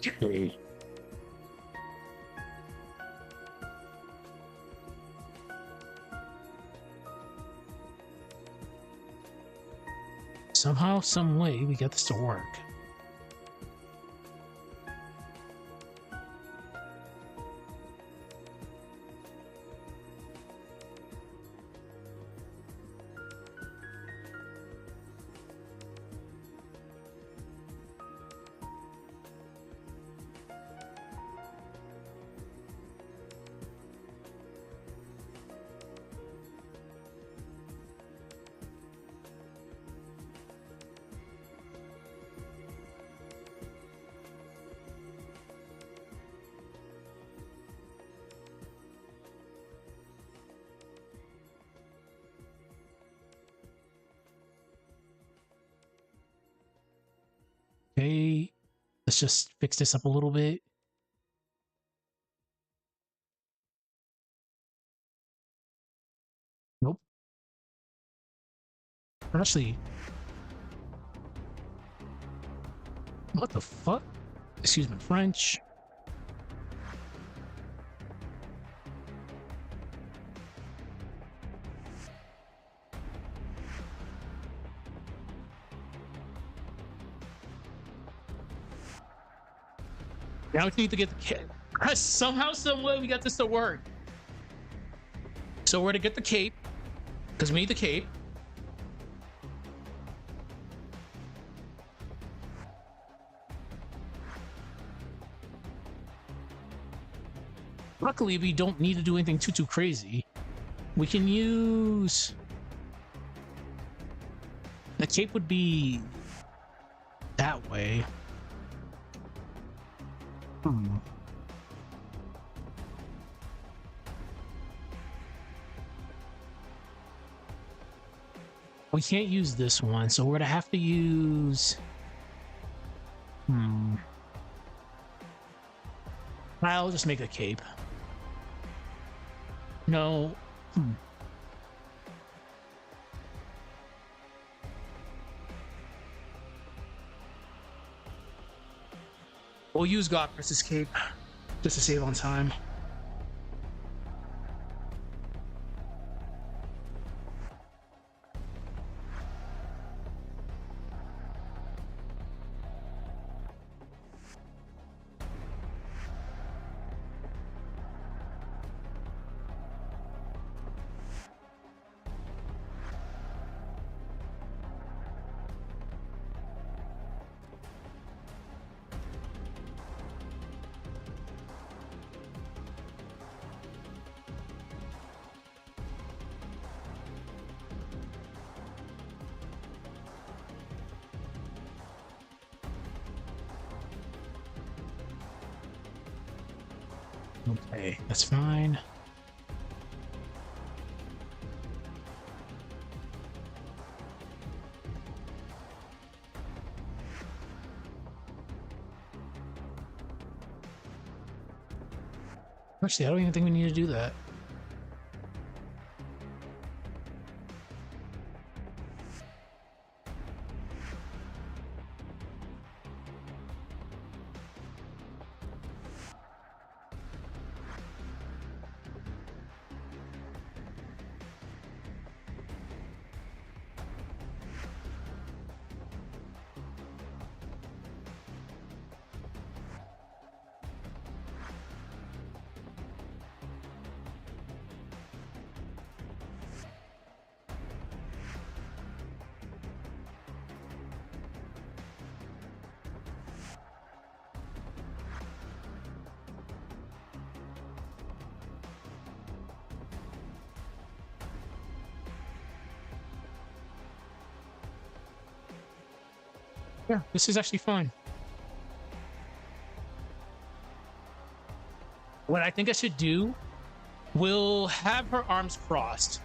Okay. Somehow, some way, we get this to work. Okay, let's just fix this up a little bit. Nope. Actually, what the fuck? Excuse my French. Now we need to get the cape. Somehow, some way, we got this to work. So we're to get the cape, because we need the cape. Luckily, we don't need to do anything too crazy. We can use... The cape would be that way. We can't use this one, so we're gonna have to use... I'll just make a cape. No. We'll use God versus cape just to save on time. Okay, that's fine. Actually, I don't even think we need to do that. Yeah, this is actually fine. What I think I should do, we'll have her arms crossed.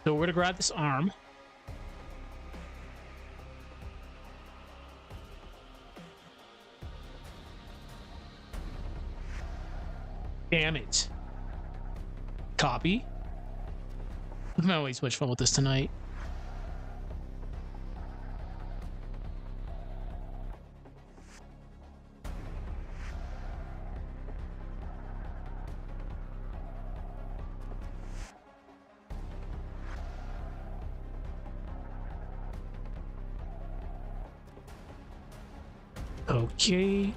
So we're gonna grab this arm. Damn it. Copy. I'm having way too much fun with this tonight. Okay.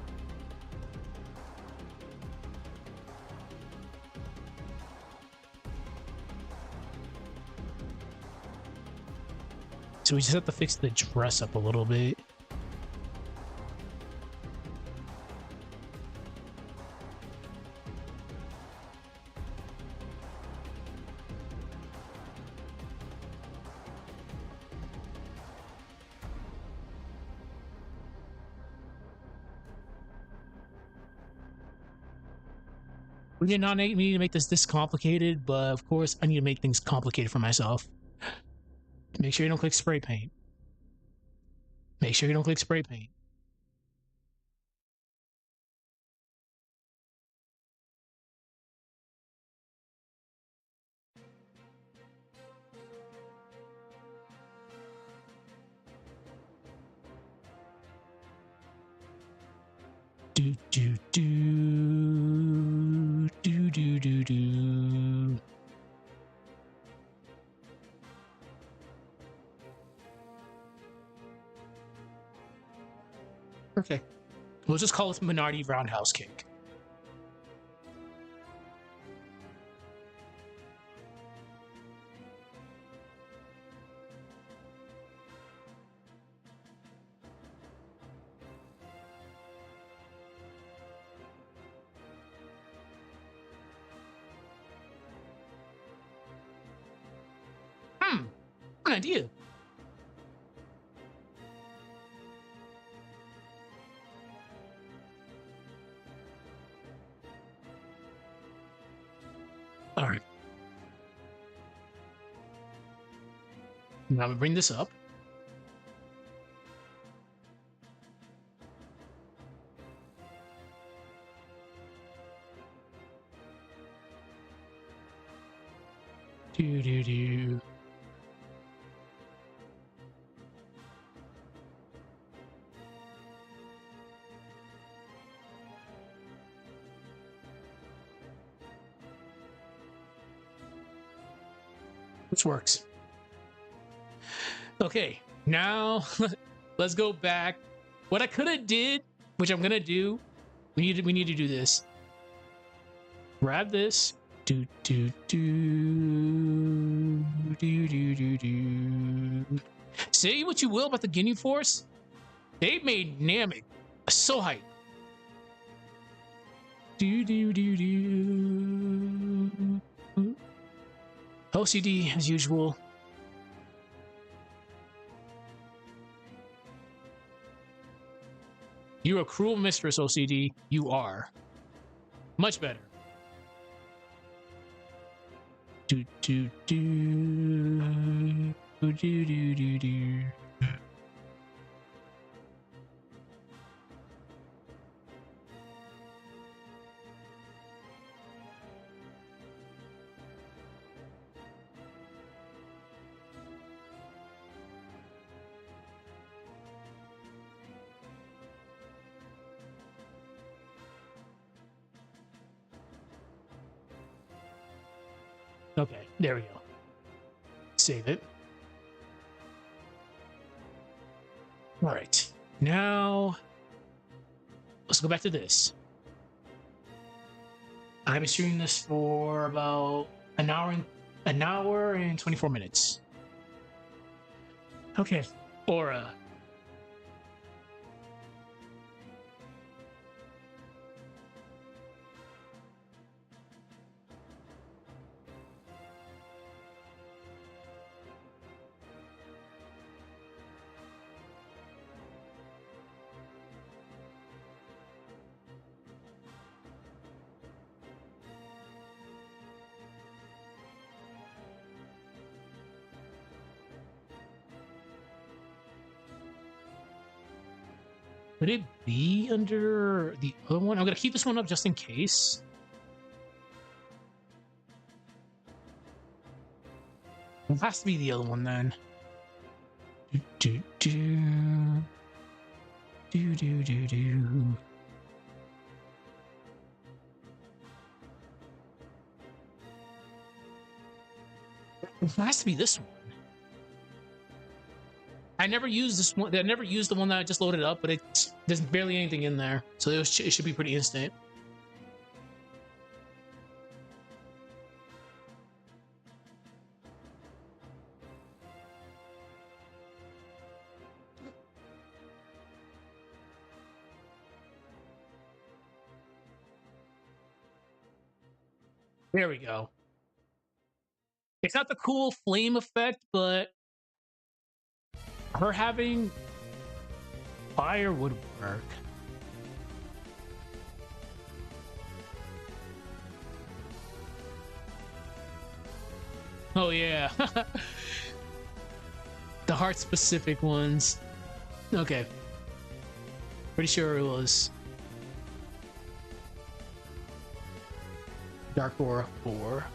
So we just have to fix the dress up a little bit. We did not need to make this complicated, but of course I need to make things complicated for myself. Make sure you don't click spray paint. Make sure you don't click spray paint. Do do do do do do do. Okay, we'll just call it Minority Roundhouse Kick. idea. All right. Now I'm gonna bring this up. Do. This works. Okay, now let's go back. What I could have did, which I'm gonna do, we need to do this. Grab this. Do. Say what you will about the Guinea Force, they made Namek so hype. OCD as usual. You're a cruel mistress, OCD. You are. Much better. Do. Okay, there we go. Save it. All right, now let's go back to this. I've been shooting this for about an hour and 24 minutes. Okay, Aura. Would it be under the other one? I'm gonna keep this one up just in case. It has to be the other one then. Do. It has to be this one. I never used this one. I never used the one that I just loaded up, but there's barely anything in there, so it should be pretty instant. There we go. It's not the cool flame effect, but her having fire would work. Oh yeah. The heart specific ones. Okay. Pretty sure it was Dark Aura 4.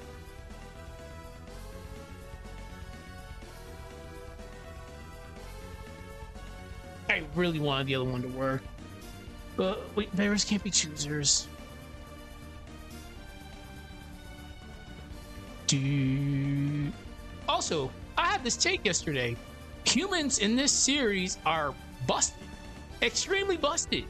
I really wanted the other one to work. But wait, bears can't be choosers. Dude. Also, I had this take yesterday. Humans in this series are busted. Extremely busted.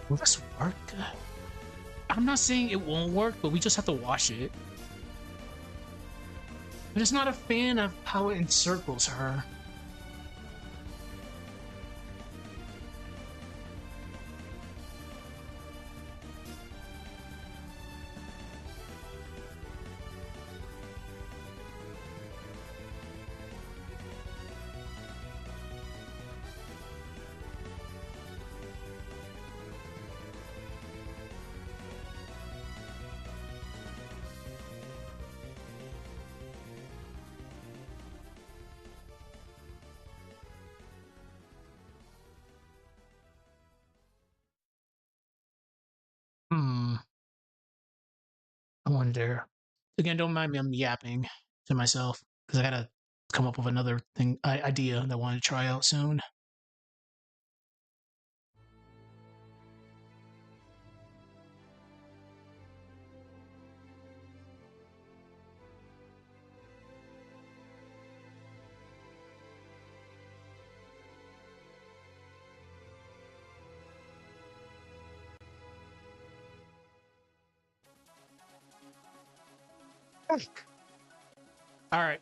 Will this work? I'm not saying it won't work, but we just have to wash it. I'm just not a fan of how it encircles her. Hmm. I wonder. Again, don't mind me. I'm yapping to myself because I gotta come up with another idea that I want to try out soon. All right.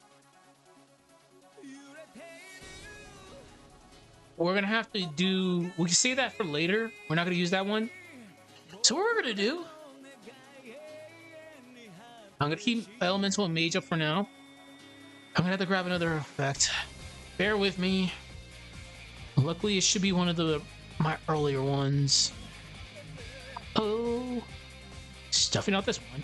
We're gonna have to do. We can save that for later. We're not gonna use that one. So what we're gonna do? I'm gonna keep elemental and mage up for now. I'm gonna have to grab another effect. Bear with me. Luckily, it should be one of my earlier ones. Oh, stuffing out this one.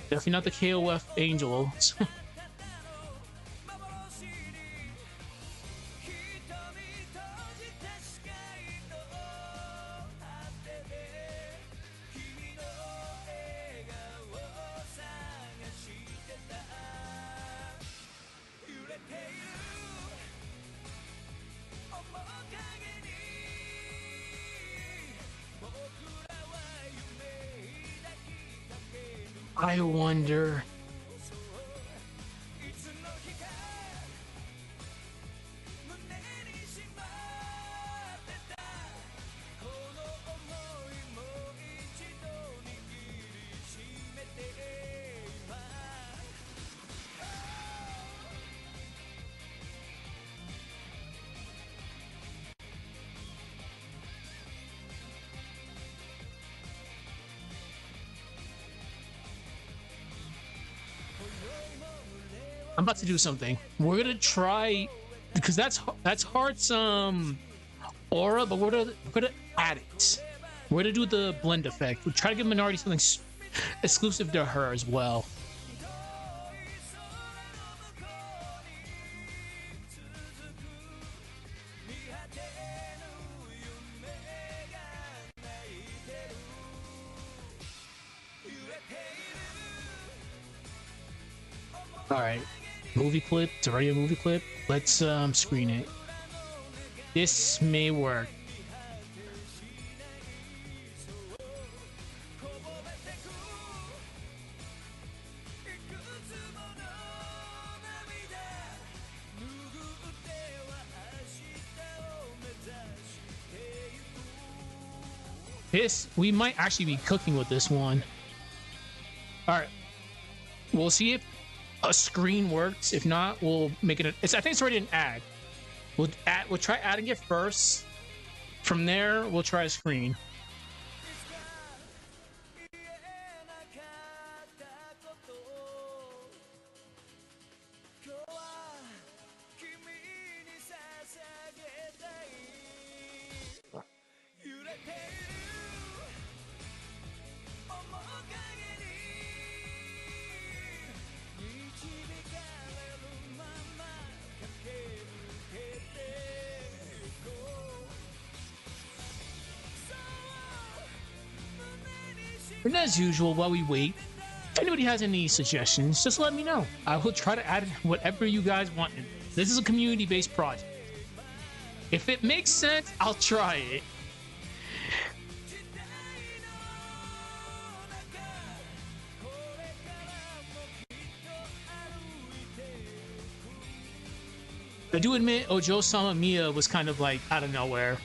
Definitely not the KOF Angels. I wonder. I'm about to do something. We're gonna try because that's Heart's aura, but we're gonna add it. We're gonna do the blend effect. We'll try to give Minority something exclusive to her as well. All right, movie clip. It's already a movie clip. Let's screen it. This may work. We might actually be cooking with this one. All right, we'll see if a screen works. If not, we'll make it. I think it's already an ad. We'll try adding it first. From there, we'll try a screen. And as usual, while we wait, if anybody has any suggestions, just let me know. I will try to add whatever you guys want. This is a community-based project. If it makes sense, I'll try it. I do admit Ojo Sama Mia was kind of like out of nowhere.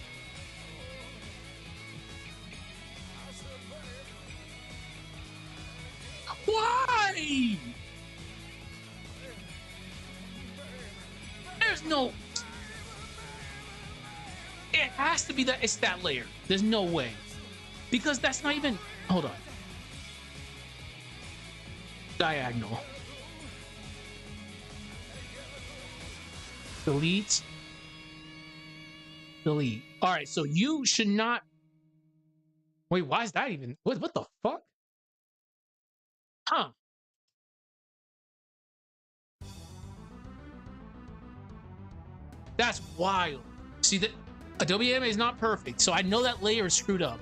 Why? There's no... It has to be that it's that layer. There's no way. Because that's not even... Hold on. Diagonal. Delete. Delete. All right, so you should not... Wait, why is that even... What the fuck? Huh. That's wild. See, that Adobe Animate is not perfect, so I know that layer is screwed up.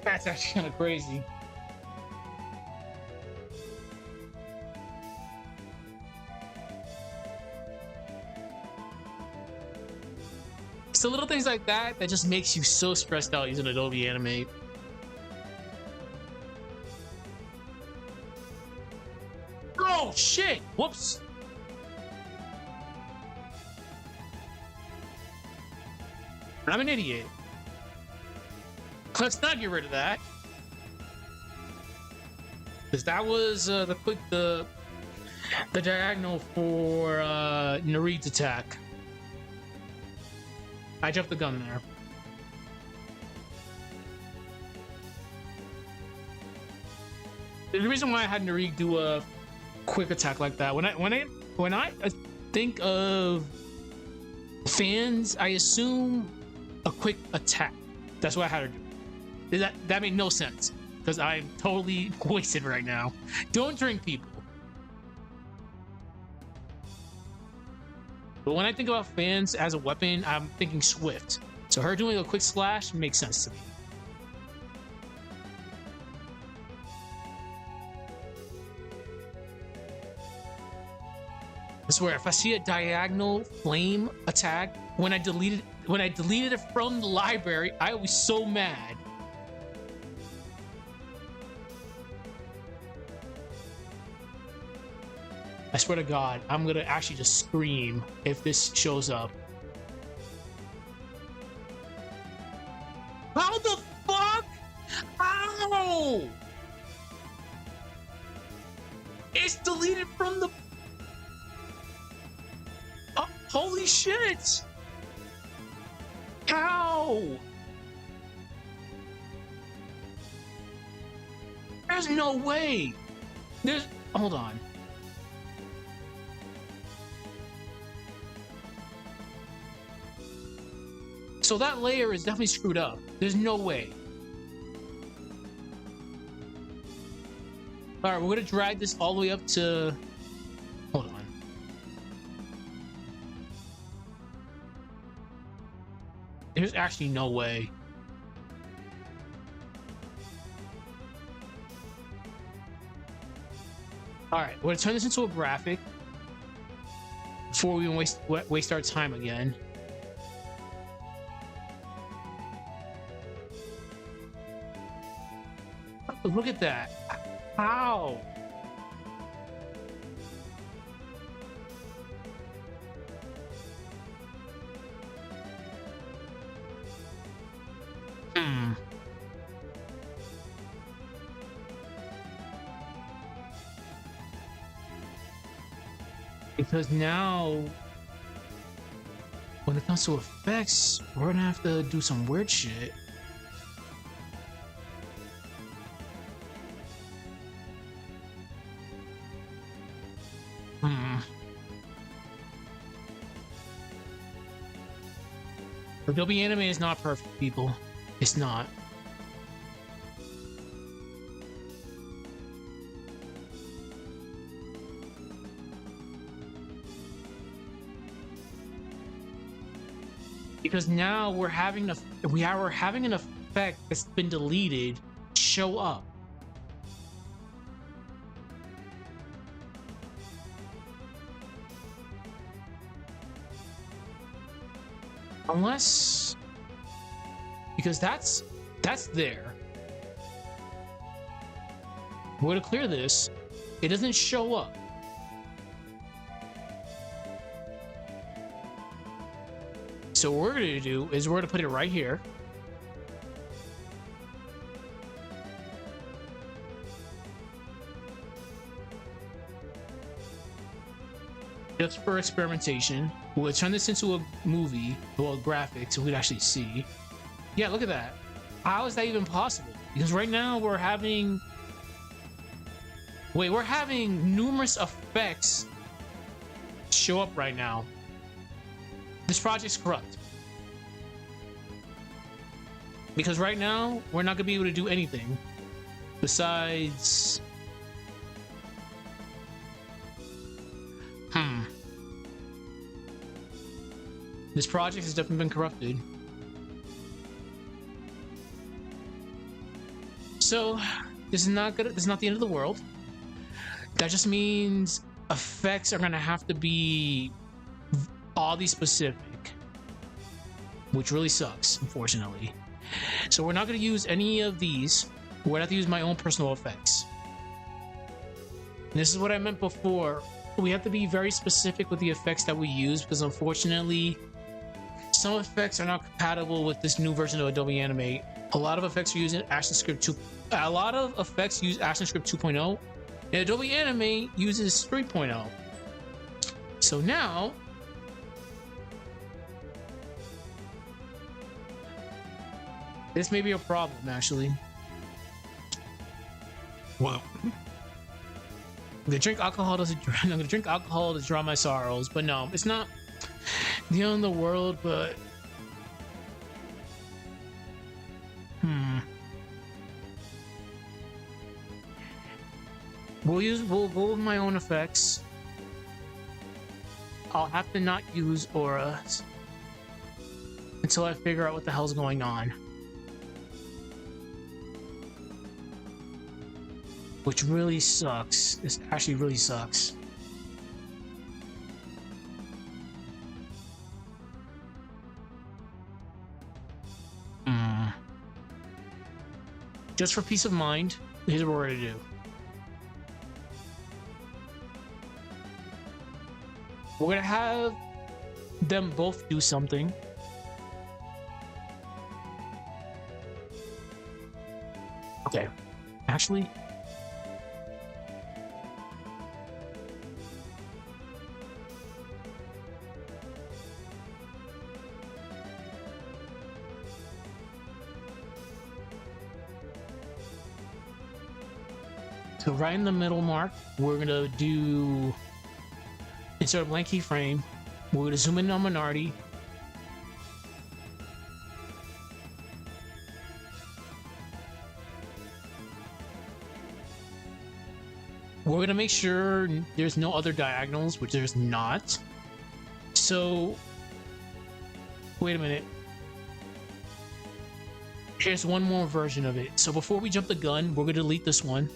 That's actually kind of crazy. It's the little things like that that just makes you so stressed out using Adobe Animate. Oh shit! Whoops! I'm an idiot. Let's not get rid of that. Because that was the diagonal for Nareed's attack. I jumped the gun there. The reason why I had Nareed do a quick attack like that, when I think of fans, I assume a quick attack. That's what I had her do. That made no sense because I'm totally wasted right now. Don't drink, people. But when I think about fans as a weapon, I'm thinking swift. So her doing a quick slash makes sense to me. I swear, if I see a diagonal flame attack, when I deleted it from the library, I was so mad. I swear to God, I'm gonna actually just scream if this shows up. How the fuck? How? It's deleted from the... Oh, holy shit! How? There's no way. Hold on. So that layer is definitely screwed up. There's no way. All right, we're gonna drag this all the way up to... Hold on. There's actually no way. All right, we're gonna turn this into a graphic before we waste our time again. Look at that. How? Because now, when it comes to effects, we're gonna have to do some weird shit. Adobe Animate is not perfect, people. It's not. Because now we're having an effect that's been deleted show up. Unless, because that's there. we're going to clear this. It doesn't show up. So what we're going to do is we're going to put it right here. Just for experimentation. We'll turn this into a movie, well, graphics, so we can actually see. Yeah, look at that. How is that even possible? Because right now we're having... Wait, we're having numerous effects show up right now. This project's corrupt. Because right now, we're not going to be able to do anything besides... This project has definitely been corrupted. So, this is not good. This is not the end of the world. That just means effects are gonna have to be oddly specific, which really sucks, unfortunately. So we're not gonna use any of these. We're gonna have to use my own personal effects. And this is what I meant before. We have to be very specific with the effects that we use, because unfortunately, some effects are not compatible with this new version of Adobe Animate. A lot of effects are using ActionScript 2. A lot of effects use ActionScript 2.0, and Adobe Animate uses 3.0. So now, this may be a problem, actually. Well, I'm gonna drink alcohol to drown my sorrows, but no, it's not the end of the world, but we'll go with my own effects. I'll have to not use auras until I figure out what the hell's going on. Which really sucks. This actually really sucks. Just for peace of mind, here's what we're gonna do. We're gonna have them both do something. Okay, actually, so right in the middle mark, we're gonna do, insert a blank keyframe, we're gonna zoom in on minority. We're gonna make sure there's no other diagonals, which there's not. So, wait a minute. Here's one more version of it. So before we jump the gun, we're gonna delete this one.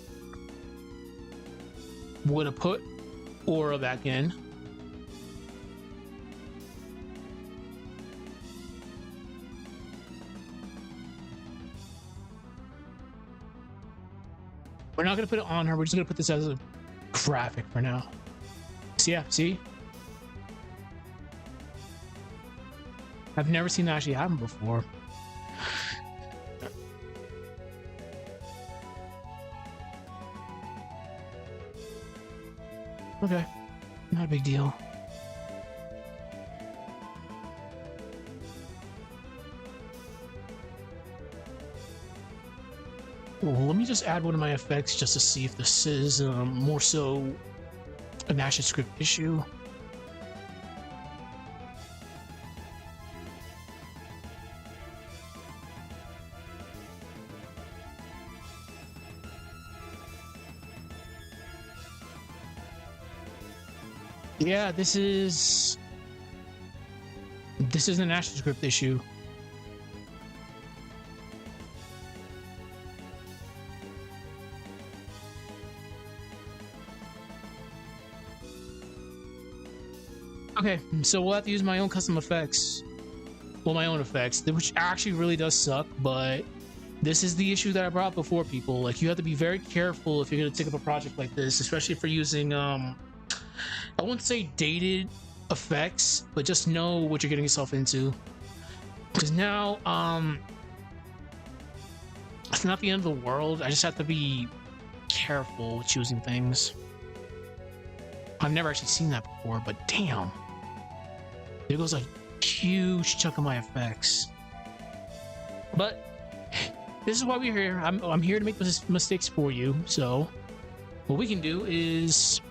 We're gonna put aura back in. We're not gonna put it on her. We're just gonna put this as a graphic for now. So yeah, see? I've never seen that actually happen before. Okay, not a big deal. Well, let me just add one of my effects just to see if this is more so an ActionScript issue. Yeah, this is an ActionScript issue. Okay, so we'll have to use my own custom effects. Well, my own effects, which actually really does suck, but This is the issue that I brought before, people. Like, you have to be very careful if you're going to take up a project like this, especially if you're using I wouldn't say dated effects, but just know what you're getting yourself into. Because now it's not the end of the world. I just have to be careful with choosing things. I've never actually seen that before, but damn, there goes a huge chunk of my effects. But this is why we're here. I'm here to make mistakes for you. So what we can do is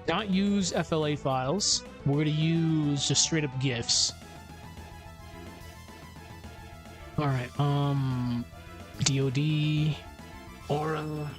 not use FLA files. We're going to use just straight up GIFs. All right. DOD, Aura.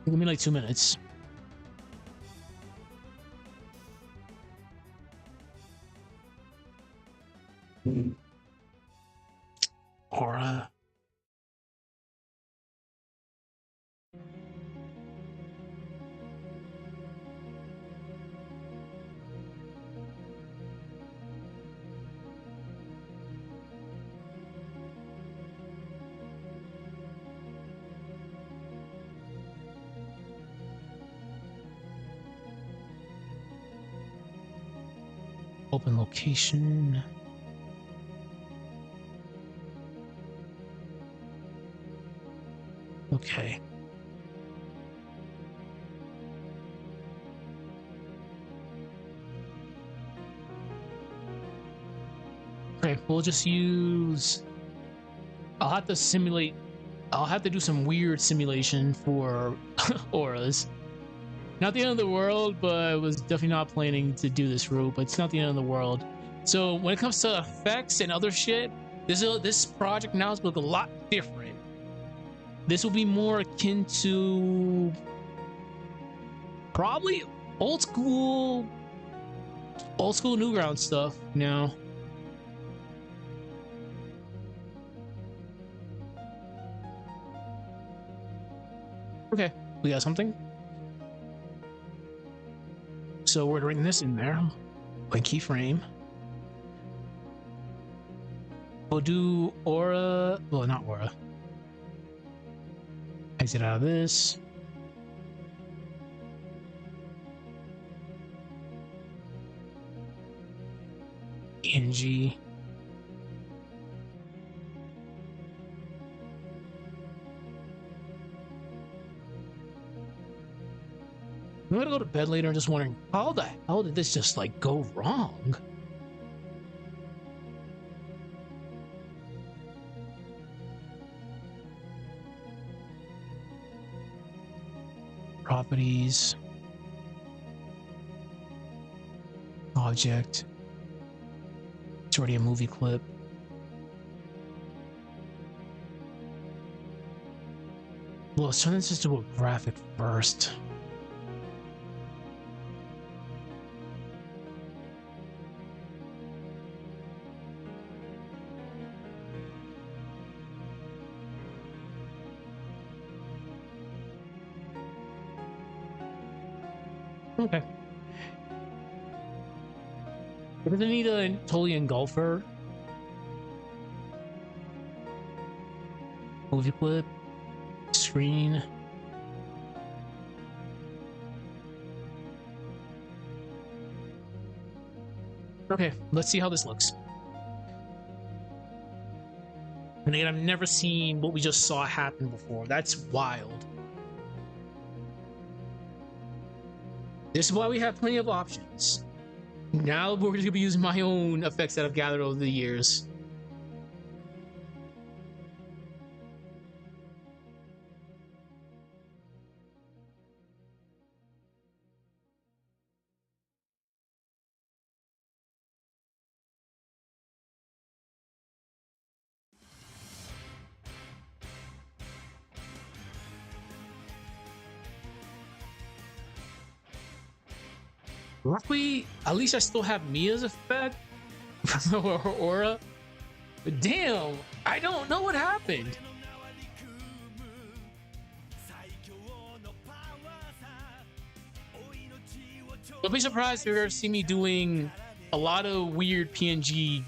Give me like 2 minutes. Aura. Open location. Okay. Okay, we'll just use... I'll have to simulate... I'll have to do some weird simulation for auras. Not the end of the world, but I was definitely not planning to do this route, but it's not the end of the world. So when it comes to effects and other shit, this project now is going to look a lot different. This will be more akin to probably old school Newground stuff now. Okay, we got something. So we're bringing this in there. Like keyframe. We'll do aura. Well, not aura. Exit out of this. PNG. I'm gonna go to bed later and just wondering how the hell did this just like go wrong? Properties. Object. It's already a movie clip. Well, let's turn this into a graphic first. Okay. We're gonna need a totally engulf her. Movie clip. Screen. Okay, let's see how this looks. And again, I've never seen what we just saw happen before. That's wild. This is why we have plenty of options. Now we're going to be using my own effects that I've gathered over the years. Luckily, at least I still have Mia's effect or her aura. But damn, I don't know what happened. Don't be surprised if you ever see me doing a lot of weird PNG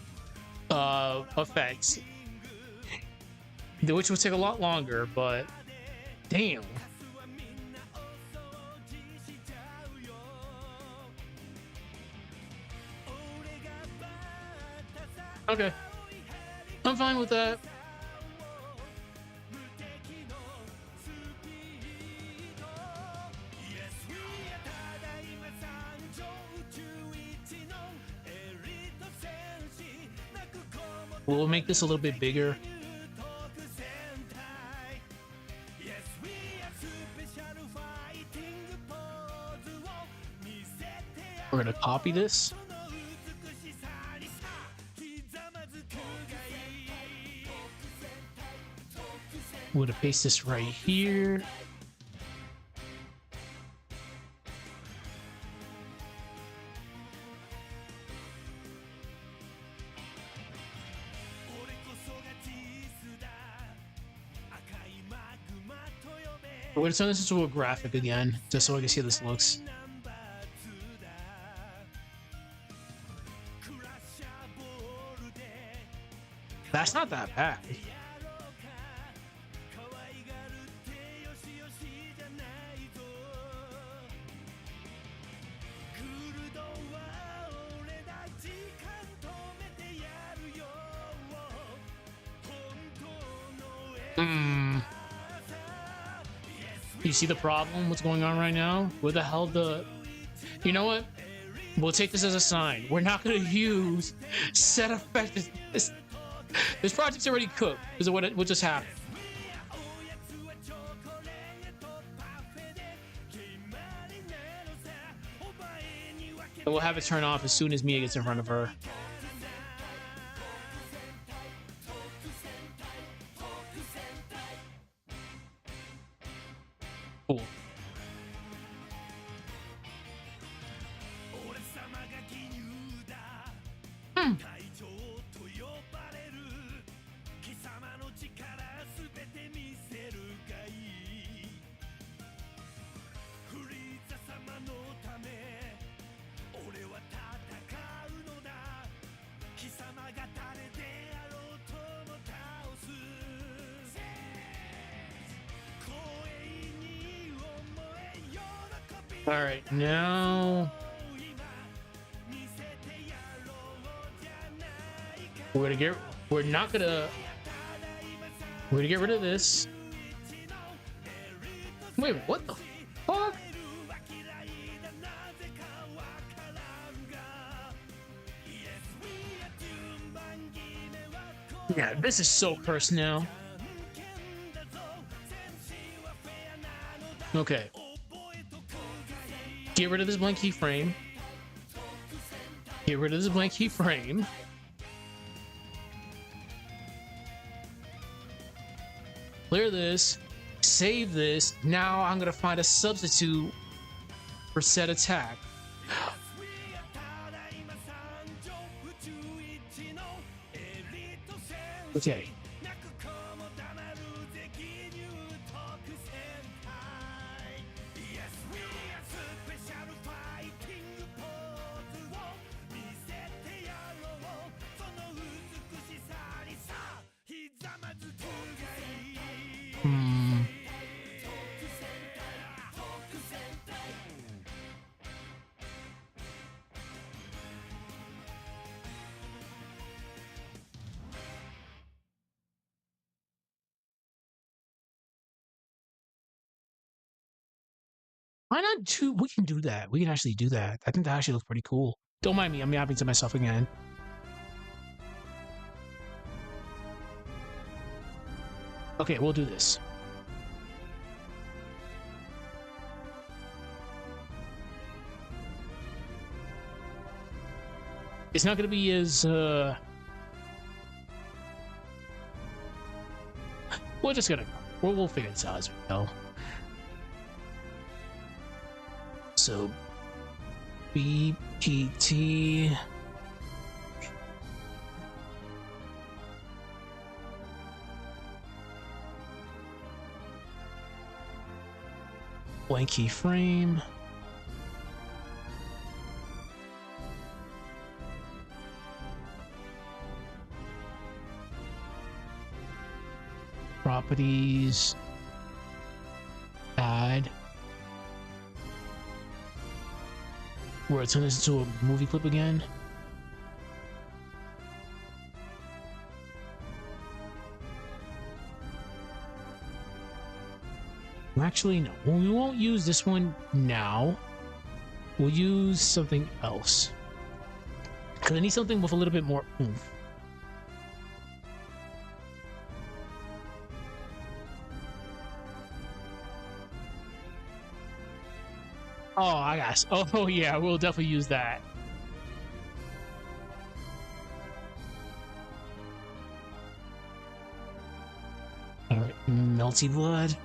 effects, which would take a lot longer, but damn. Okay, I'm fine with that. We'll make this a little bit bigger. We're gonna copy this. We're gonna paste this right here. We're gonna turn this into a graphic again, just so I can see how this looks. That's not that bad. You see the problem? What's going on right now? Where the hell the... You know what? We'll take this as a sign. We're not going to use set effect. This project's already cooked. This is what just happened. And we'll have it turn off as soon as Mia gets in front of her. Cool. All right, now we're gonna get rid of this. Wait, what the fuck? Yeah, this is so cursed now. Okay. Get rid of this blank keyframe. Get rid of this blank keyframe. Clear this. Save this. Now I'm gonna find a substitute for set attack. Okay. Why not two? We can do that. We can actually do that. I think that actually looks pretty cool. Don't mind me. I'm yapping to myself again. Okay, we'll do this. It's not going to be as... We're just going to... We'll figure this out as we go. So, BPT. Blank keyframe. Properties. Add. Where it turns this into a movie clip again. Actually, no. Well, we won't use this one now. We'll use something else. Because I need something with a little bit more oomph. Oh, I guess. Oh, yeah, we'll definitely use that. All right, melty blood.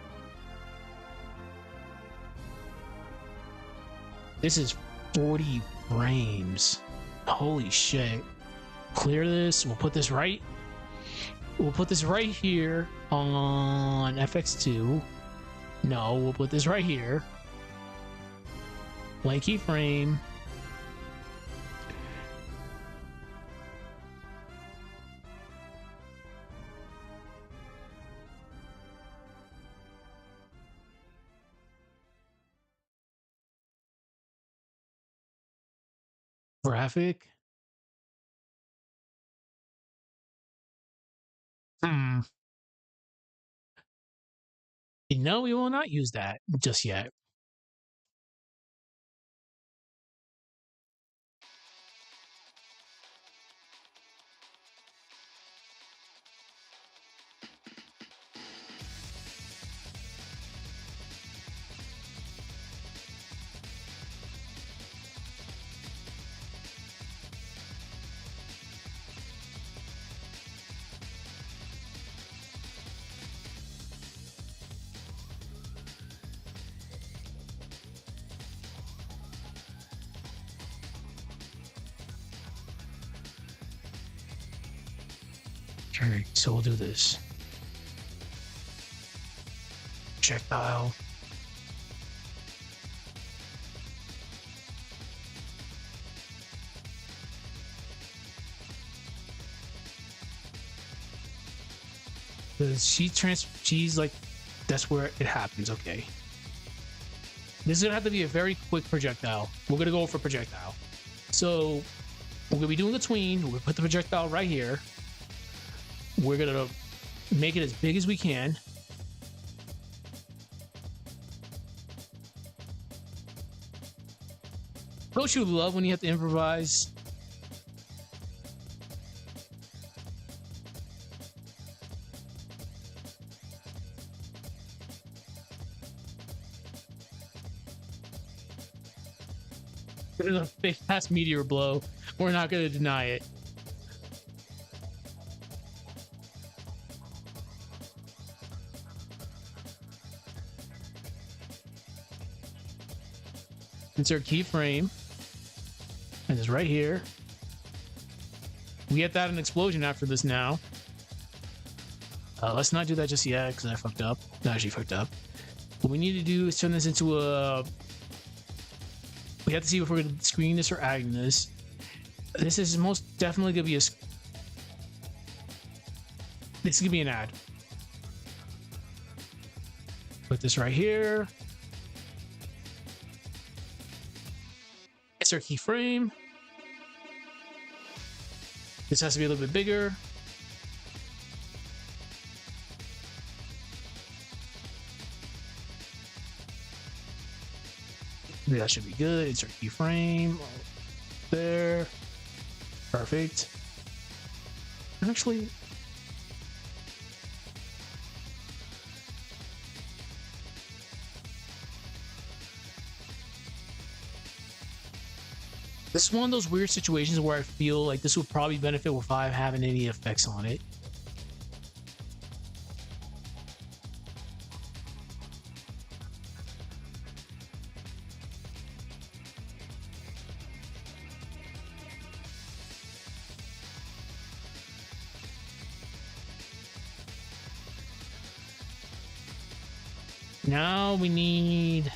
This is 40 frames. Holy shit. Clear this. We'll put this right. We'll put this right here on FX2. No, we'll put this right here. Blank keyframe. Graphic. No, we will not use that just yet. Okay, so we'll do this. Projectile. She's like, that's where it happens. Okay. This is gonna have to be a very quick projectile. We're gonna go for projectile. So we're gonna be doing the tween. We're gonna put the projectile right here. We're gonna make it as big as we can. Don't you love when you have to improvise? There's a big ass meteor blow. We're not gonna deny it. Insert keyframe. And it's right here. We get that an explosion after this now. Let's not do that just yet because I fucked up. I actually fucked up. What we need to do is turn this into a... We have to see if we're going to screen this or adding this. This is most definitely going to be a... This is going to be an ad. Put this right here. Insert keyframe. This has to be a little bit bigger. That should be good. Insert keyframe. There. Perfect. Actually, this is one of those weird situations where I feel like this would probably benefit without having any effects on it. Now we need...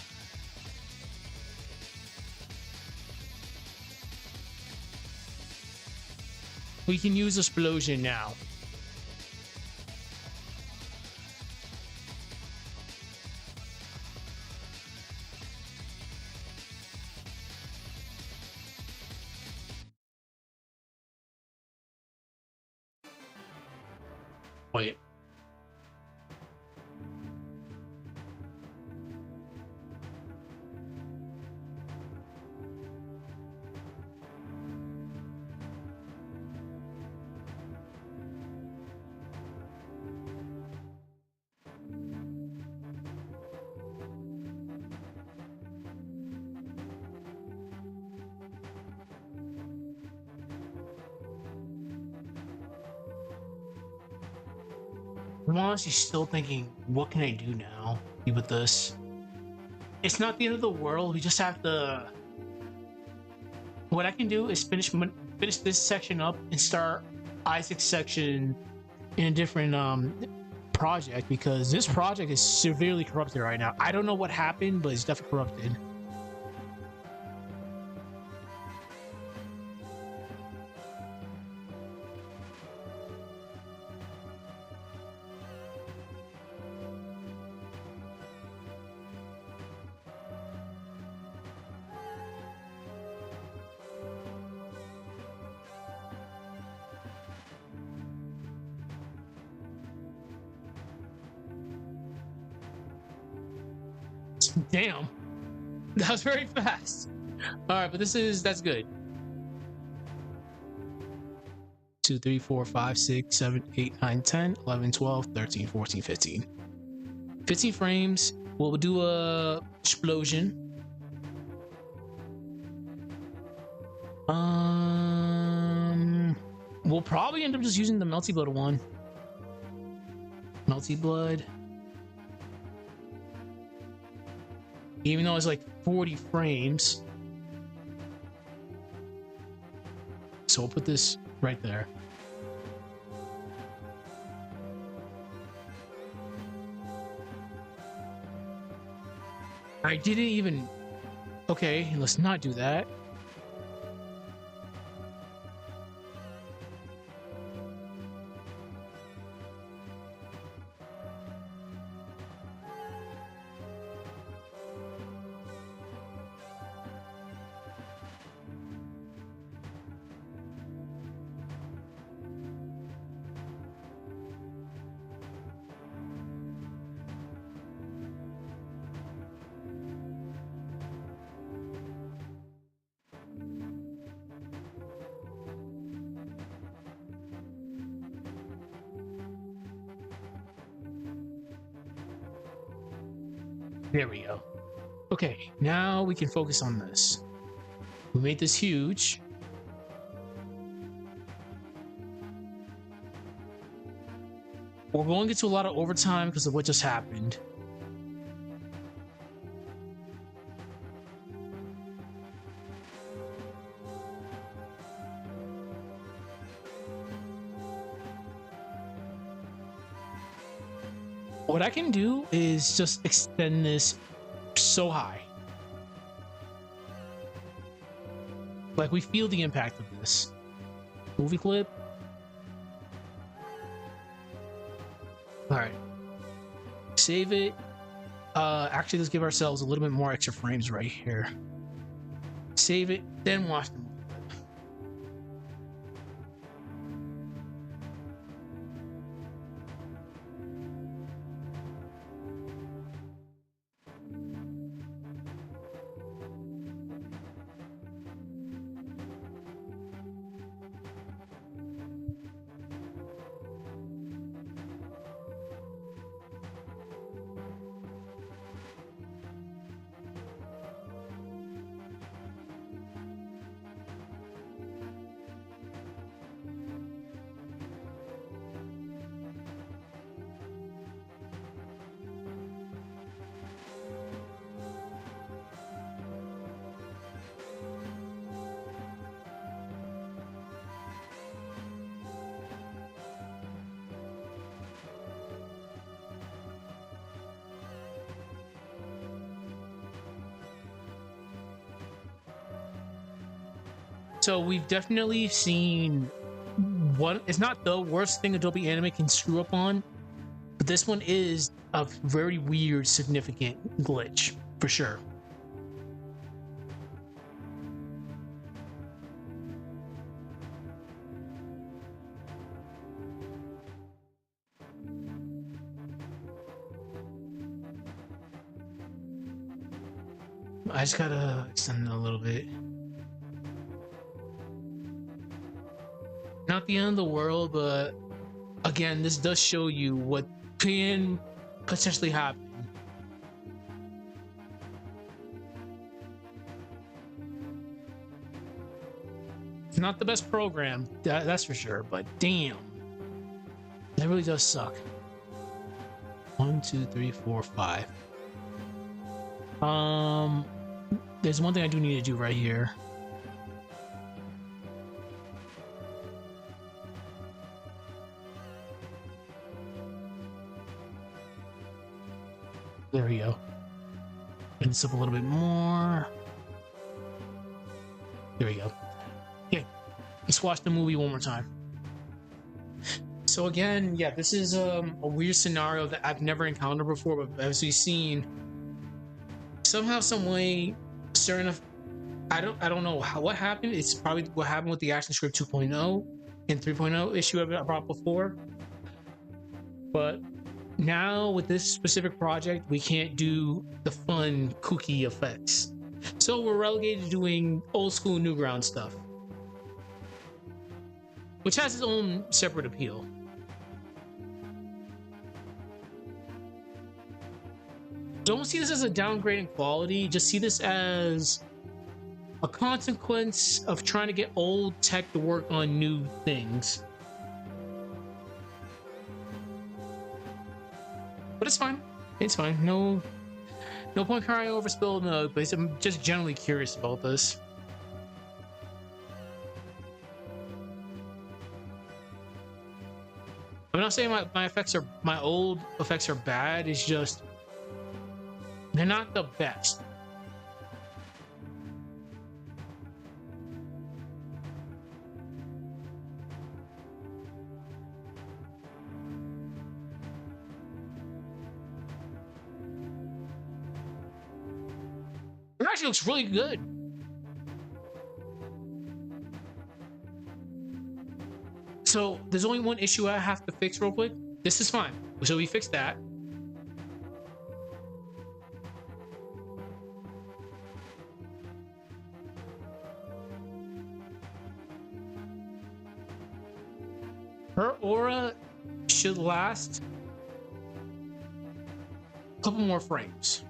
We can use explosion now. Wait. I'm honestly still thinking, what can I do now with this? It's not the end of the world. We just have to... What I can do is finish this section up and start Isaac's section in a different project, because this project is severely corrupted right now. I don't know what happened, but it's definitely corrupted. Damn, that was very fast. All right, but that's good. 2, 3, 4, 5, 6, 7, 8, 9, 10, 11, 12, 13, 14, 15. 15 frames. We'll do a explosion. We'll probably end up just using the Melty Blood one. Melty Blood. Even though it's like 40 frames. So we'll put this right there. I didn't even... Okay, let's not do that. There we go. Okay, now we can focus on this. We made this huge. We're going into a lot of overtime because of what just happened. What I can do is just extend this so high. Like, we feel the impact of this. Movie clip. Alright. Save it. Actually, let's give ourselves a little bit more extra frames right here. Save it, then watch the movie clip. So we've definitely seen one. It's not the worst thing Adobe Animate can screw up on, but this one is a very weird, significant glitch for sure. I just gotta extend it a little bit. Not the end of the world, but again, this does show you what can potentially happen. It's not the best program, that's for sure, but damn. That really does suck. 1, 2, 3, 4, 5. There's one thing I do need to do right here. There we go. Bring this up a little bit more. There we go. Okay, let's watch the movie one more time. So again, yeah, this is a weird scenario that I've never encountered before, but as we've seen, somehow, some way, certain I don't know what happened. It's probably what happened with the ActionScript 2.0 and 3.0 issue I brought before. But now with this specific project, we can't do the fun kooky effects. So we're relegated to doing old school Newground stuff, which has its own separate appeal. Don't see this as a downgrade in quality, just see this as a consequence of trying to get old tech to work on new things. But it's fine. It's fine. No point crying over spilled milk, but I'm just generally curious about this. I'm not saying my old effects are bad, it's just they're not the best. It actually looks really good. So there's only one issue I have to fix real quick. This is fine. So we fixed that. Her aura should last a couple more frames.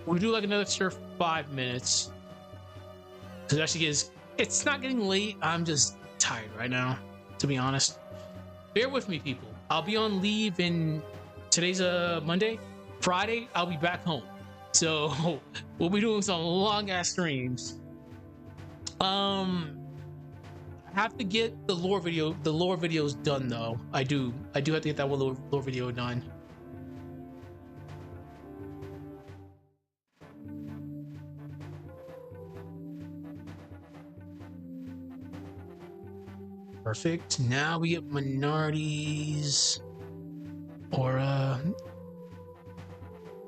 We'll do like another extra 5 minutes. Because actually it's not getting late. I'm just tired right now, to be honest. Bear with me, people. I'll be on leave in today's Monday. Friday, I'll be back home. So we'll be doing some long ass streams. I have to get the lore videos done though. I do have to get that one lore video done. Perfect. Now we get minorities. Or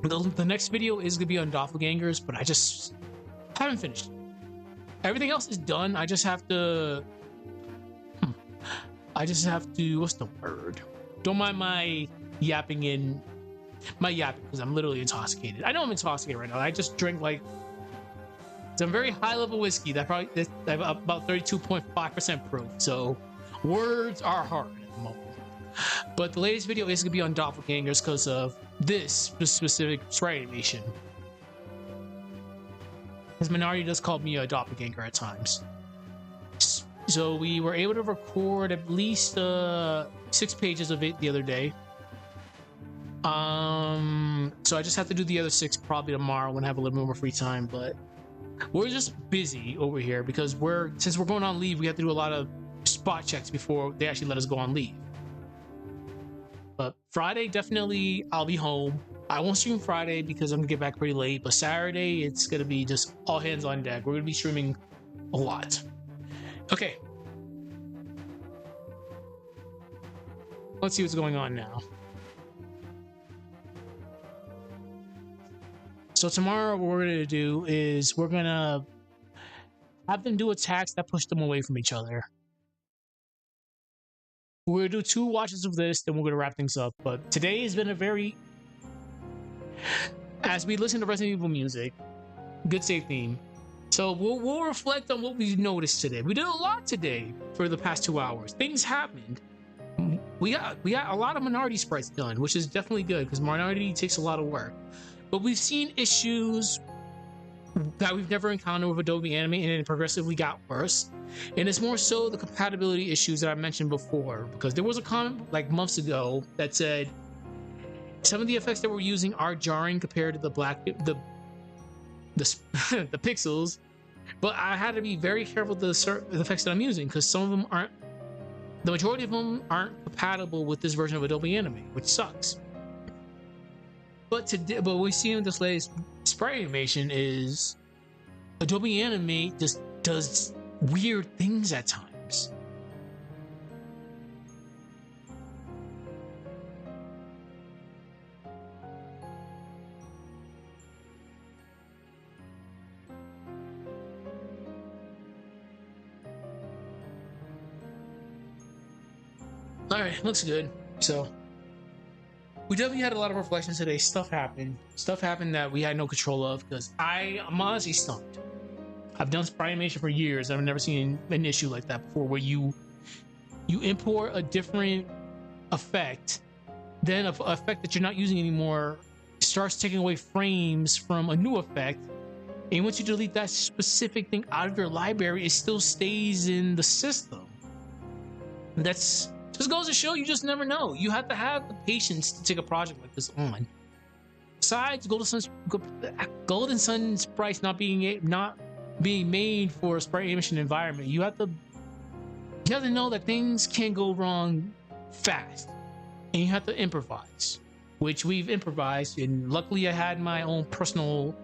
the next video is gonna be on doppelgangers, but I just haven't finished. Everything else is done. I just have to. What's the word? Don't mind my yapping because I'm literally intoxicated. I know I'm intoxicated right now. I just drank like some very high level whiskey that probably about 32.5% proof. So words are hard at the moment. But the latest video is gonna be on doppelgangers because of this specific sprite animation. Because Minority does call me a doppelganger at times. So we were able to record at least 6 pages of it the other day. So I just have to do the other 6 probably tomorrow when I have a little bit more free time. But we're just busy over here because since we're going on leave, we have to do a lot of spot checks before they actually let us go on leave. But Friday, definitely, I'll be home. I won't stream Friday because I'm gonna get back pretty late. But Saturday, it's gonna be just all hands on deck. We're gonna be streaming a lot. Okay. Let's see what's going on now. So tomorrow, what we're gonna do is we're gonna have them do attacks that push them away from each other. We're gonna do 2 watches of this, then we're gonna wrap things up. But today has been a very, as we listen to Resident Evil music, good save theme. So we'll reflect on what we noticed today. We did a lot today for the past 2 hours. Things happened. We got a lot of minority sprites done, which is definitely good because minority takes a lot of work. But we've seen issues that we've never encountered with Adobe Animate, and it progressively got worse. And it's more so the compatibility issues that I mentioned before, because there was a comment like months ago that said some of the effects that we're using are jarring compared to the the pixels. But I had to be very careful with the effects that I'm using because some of them aren't. The majority of them aren't compatible with this version of Adobe Animate, which sucks. But what we see in this latest sprite animation is Adobe Animate just does weird things at times. All right, looks good. So we definitely had a lot of reflections today. Stuff happened that we had no control of because I'm honestly stumped. I've done sprite animation for years. I've never seen an issue like that before, where you import a different effect, then an effect that you're not using anymore starts taking away frames from a new effect, and once you delete that specific thing out of your library, it still stays in the system. That's just goes to show you just never know. You have to have the patience to take a project like this on. Besides, Golden Sun sprites not being made for a sprite animation environment, you have to know that things can go wrong fast, and you have to improvise, which we've improvised. And luckily, I had my own personal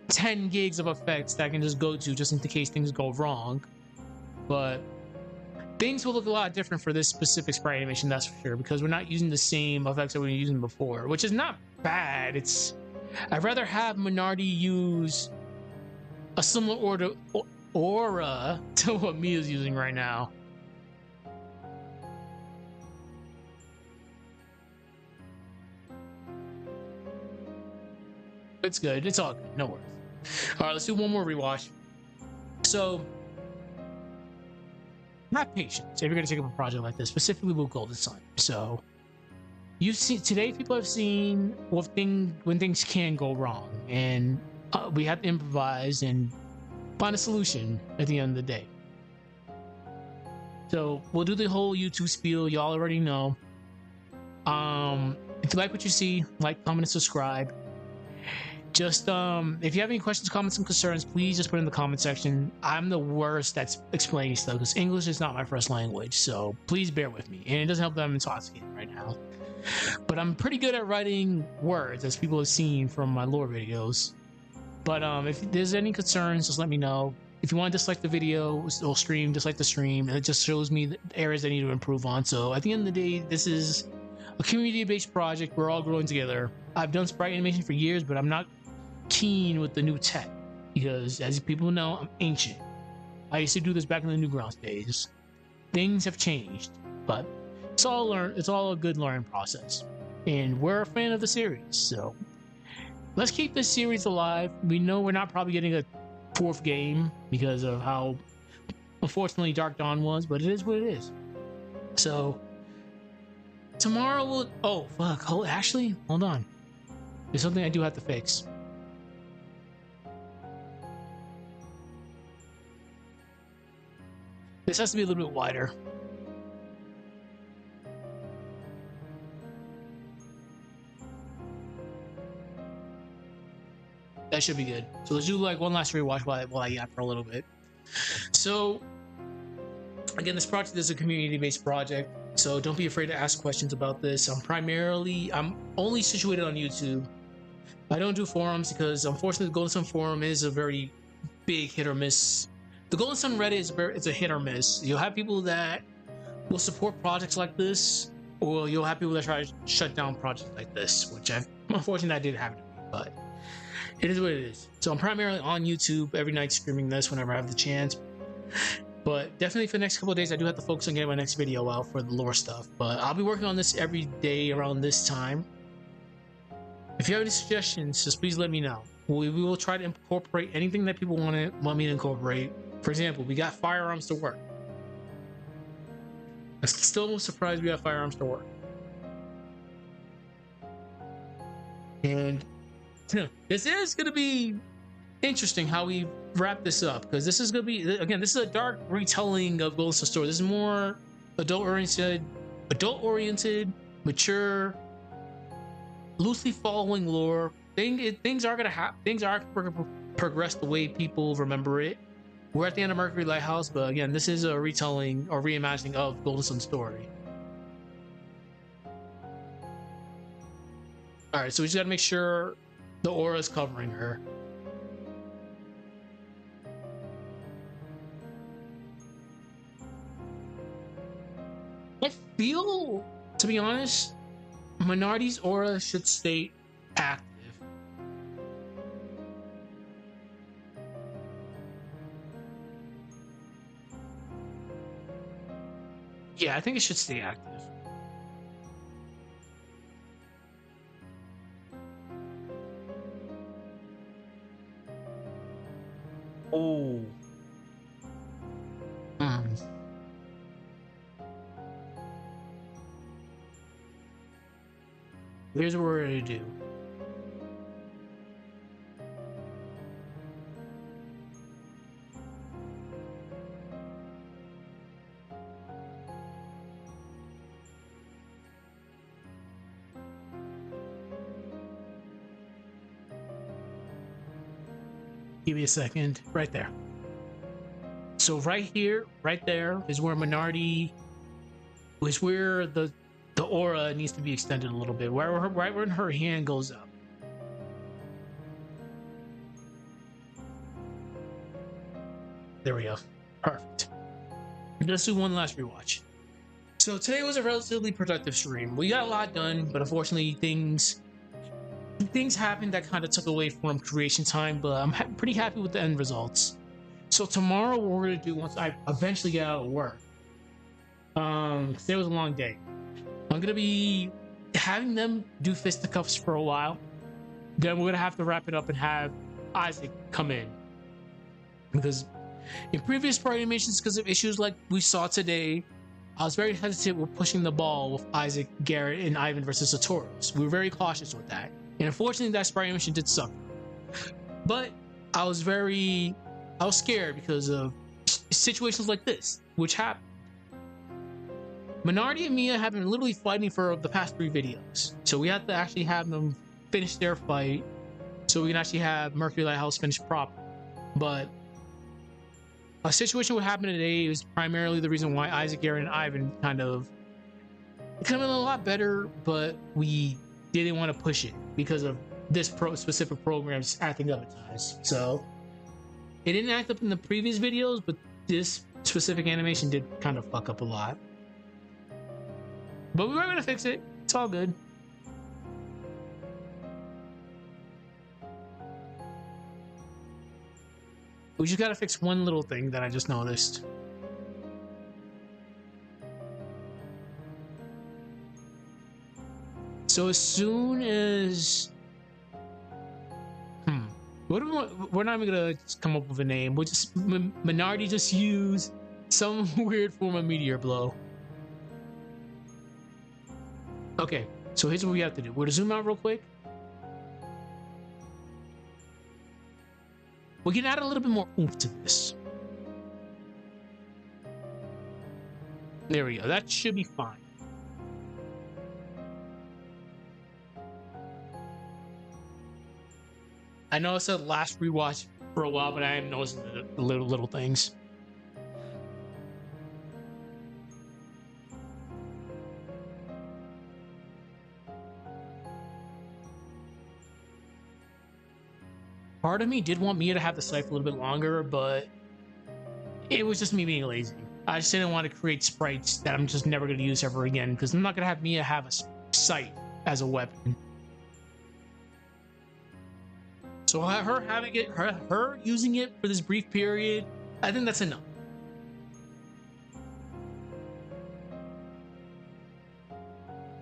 10 gigs of effects that I can just go to just in case things go wrong. But things will look a lot different for this specific sprite animation, that's for sure, because we're not using the same effects that we were using before, which is not bad. I'd rather have Minardi use a similar aura to what Mia's using right now. It's good. It's all good. No worries. All right, let's do one more rewatch. So, have patience if you're going to take up a project like this, specifically with Golden Sun. So, today people have seen when things can go wrong, and we have to improvise and find a solution at the end of the day. So we'll do the whole YouTube spiel. Y'all already know. If you like what you see, like, comment, and subscribe. Just if you have any questions, comments, and concerns, please just put it in the comment section. I'm the worst at explaining stuff because English is not my first language, so please bear with me. And it doesn't help that I'm intoxicated right now. But I'm pretty good at writing words, as people have seen from my lore videos. But if there's any concerns, just let me know. If you want to dislike the video or stream, dislike the stream. It just shows me the areas I need to improve on. So at the end of the day, this is a community-based project. We're all growing together. I've done sprite animation for years, but I'm not keen with the new tech because, as people know, I'm ancient. I used to do this back in the Newgrounds days. Things have changed, but it's all a good learning process, and we're a fan of the series, so let's keep this series alive. We know we're not probably getting a 4th game because of how unfortunately Dark Dawn was, but it is what it is. So tomorrow we'll actually hold on, there's something I do have to fix. This has to be a little bit wider. That should be good. So let's do like one last rewatch while I yap for a little bit. So Again, this project is a community-based project, so don't be afraid to ask questions about this. I'm only situated on YouTube. I don't do forums because unfortunately the Golden Sun forum is a very big hit or miss. The Golden Sun Reddit it's a hit or miss. You'll have people that will support projects like this, or you'll have people that try to shut down projects like this, which unfortunately I did happen to be, but it is what it is. So I'm primarily on YouTube every night streaming this whenever I have the chance. But definitely for the next couple of days, I do have to focus on getting my next video out for the lore stuff. But I'll be working on this every day around this time. If you have any suggestions, just please let me know. We will try to incorporate anything that people want me to incorporate. For example, we got firearms to work. I'm still surprised we got firearms to work. And this is going to be interesting how we wrap this up, because this is going to be, again, this is a dark retelling of Golden Sun story. This is more adult-oriented, mature, loosely following lore. Things are going to progress the way people remember it. We're at the end of Mercury Lighthouse, but again, this is a retelling or reimagining of Golden Sun's story. All right, so we just got to make sure the aura is covering her. I feel, to be honest, Minardi's aura should stay active. Yeah, I think it should stay active. Oh. Here's what we're going to do. Give me a second. Right there. So right here, right there is where Minardi, is where the aura needs to be extended a little bit. Right when her hand goes up. There we go. Perfect. Let's do one last rewatch. So today was a relatively productive stream. We got a lot done, but unfortunately things happened that kind of took away from creation time, but I'm pretty happy with the end results. So tomorrow what we're going to do, once I eventually get out of work, today was a long day, I'm going to be having them do fisticuffs for a while. Then we're going to have to wrap it up and have Isaac come in. Because in previous Sprite animations, because of issues like we saw today, I was very hesitant with pushing the ball with Isaac, Garrett, and Ivan versus Satoros. We were very cautious with that. And unfortunately, that Sprite animation did suck. But I was scared because of situations like this, which happened. Minardi and Mia have been literally fighting for the past 3 videos. So we have to actually have them finish their fight so we can actually have Mercury Lighthouse finished proper. But a situation what happened today is primarily the reason why Isaac, Garrett, and Ivan kind of been a lot better, but we didn't want to push it because of this specific program's acting up at times. So it didn't act up in the previous videos, but this specific animation did kind of fuck up a lot. But we were going to fix it. It's all good. We just got to fix one little thing that I just noticed. So as soon as... we're not even going to come up with a name. We'll just... Minardi just use some weird form of meteor blow. Okay, so here's what we have to do. We're going to zoom out real quick. We can add a little bit more oomph to this. There we go. That should be fine. I know it's a last rewatch for a while, but I am noticing the little things. Part of me did want Mia to have the site for a little bit longer, but it was just me being lazy. I just didn't want to create sprites that I'm just never going to use ever again, because I'm not going to have Mia have a site as a weapon. So her having it, her using it for this brief period, I think that's enough.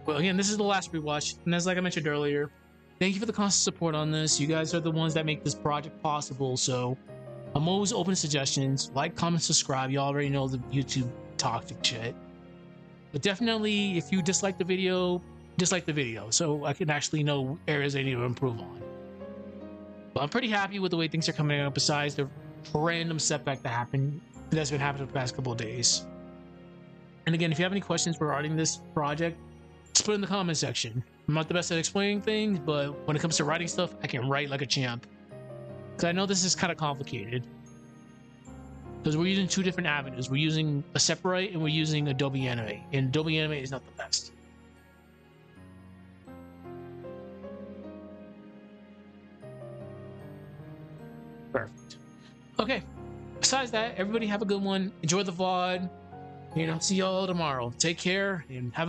Well, again, this is the last rewatch, and as like I mentioned earlier, thank you for the constant support on this. You guys are the ones that make this project possible, so I'm always open to suggestions. Like, comment, subscribe. You already know the YouTube toxic shit. But definitely, if you dislike the video, dislike the video, so I can actually know areas I need to improve on. But I'm pretty happy with the way things are coming out, besides the random setback that's been happening the past couple of days. And again, if you have any questions regarding this project, just put it in the comment section. I'm not the best at explaining things, but when it comes to writing stuff, I can write like a champ. Because I know this is kind of complicated. Because we're using two different avenues. We're using Aseprite and we're using Adobe Animate. And Adobe Animate is not the best. Perfect. Okay. Besides that, everybody have a good one. Enjoy the VOD. See y'all tomorrow. Take care and have a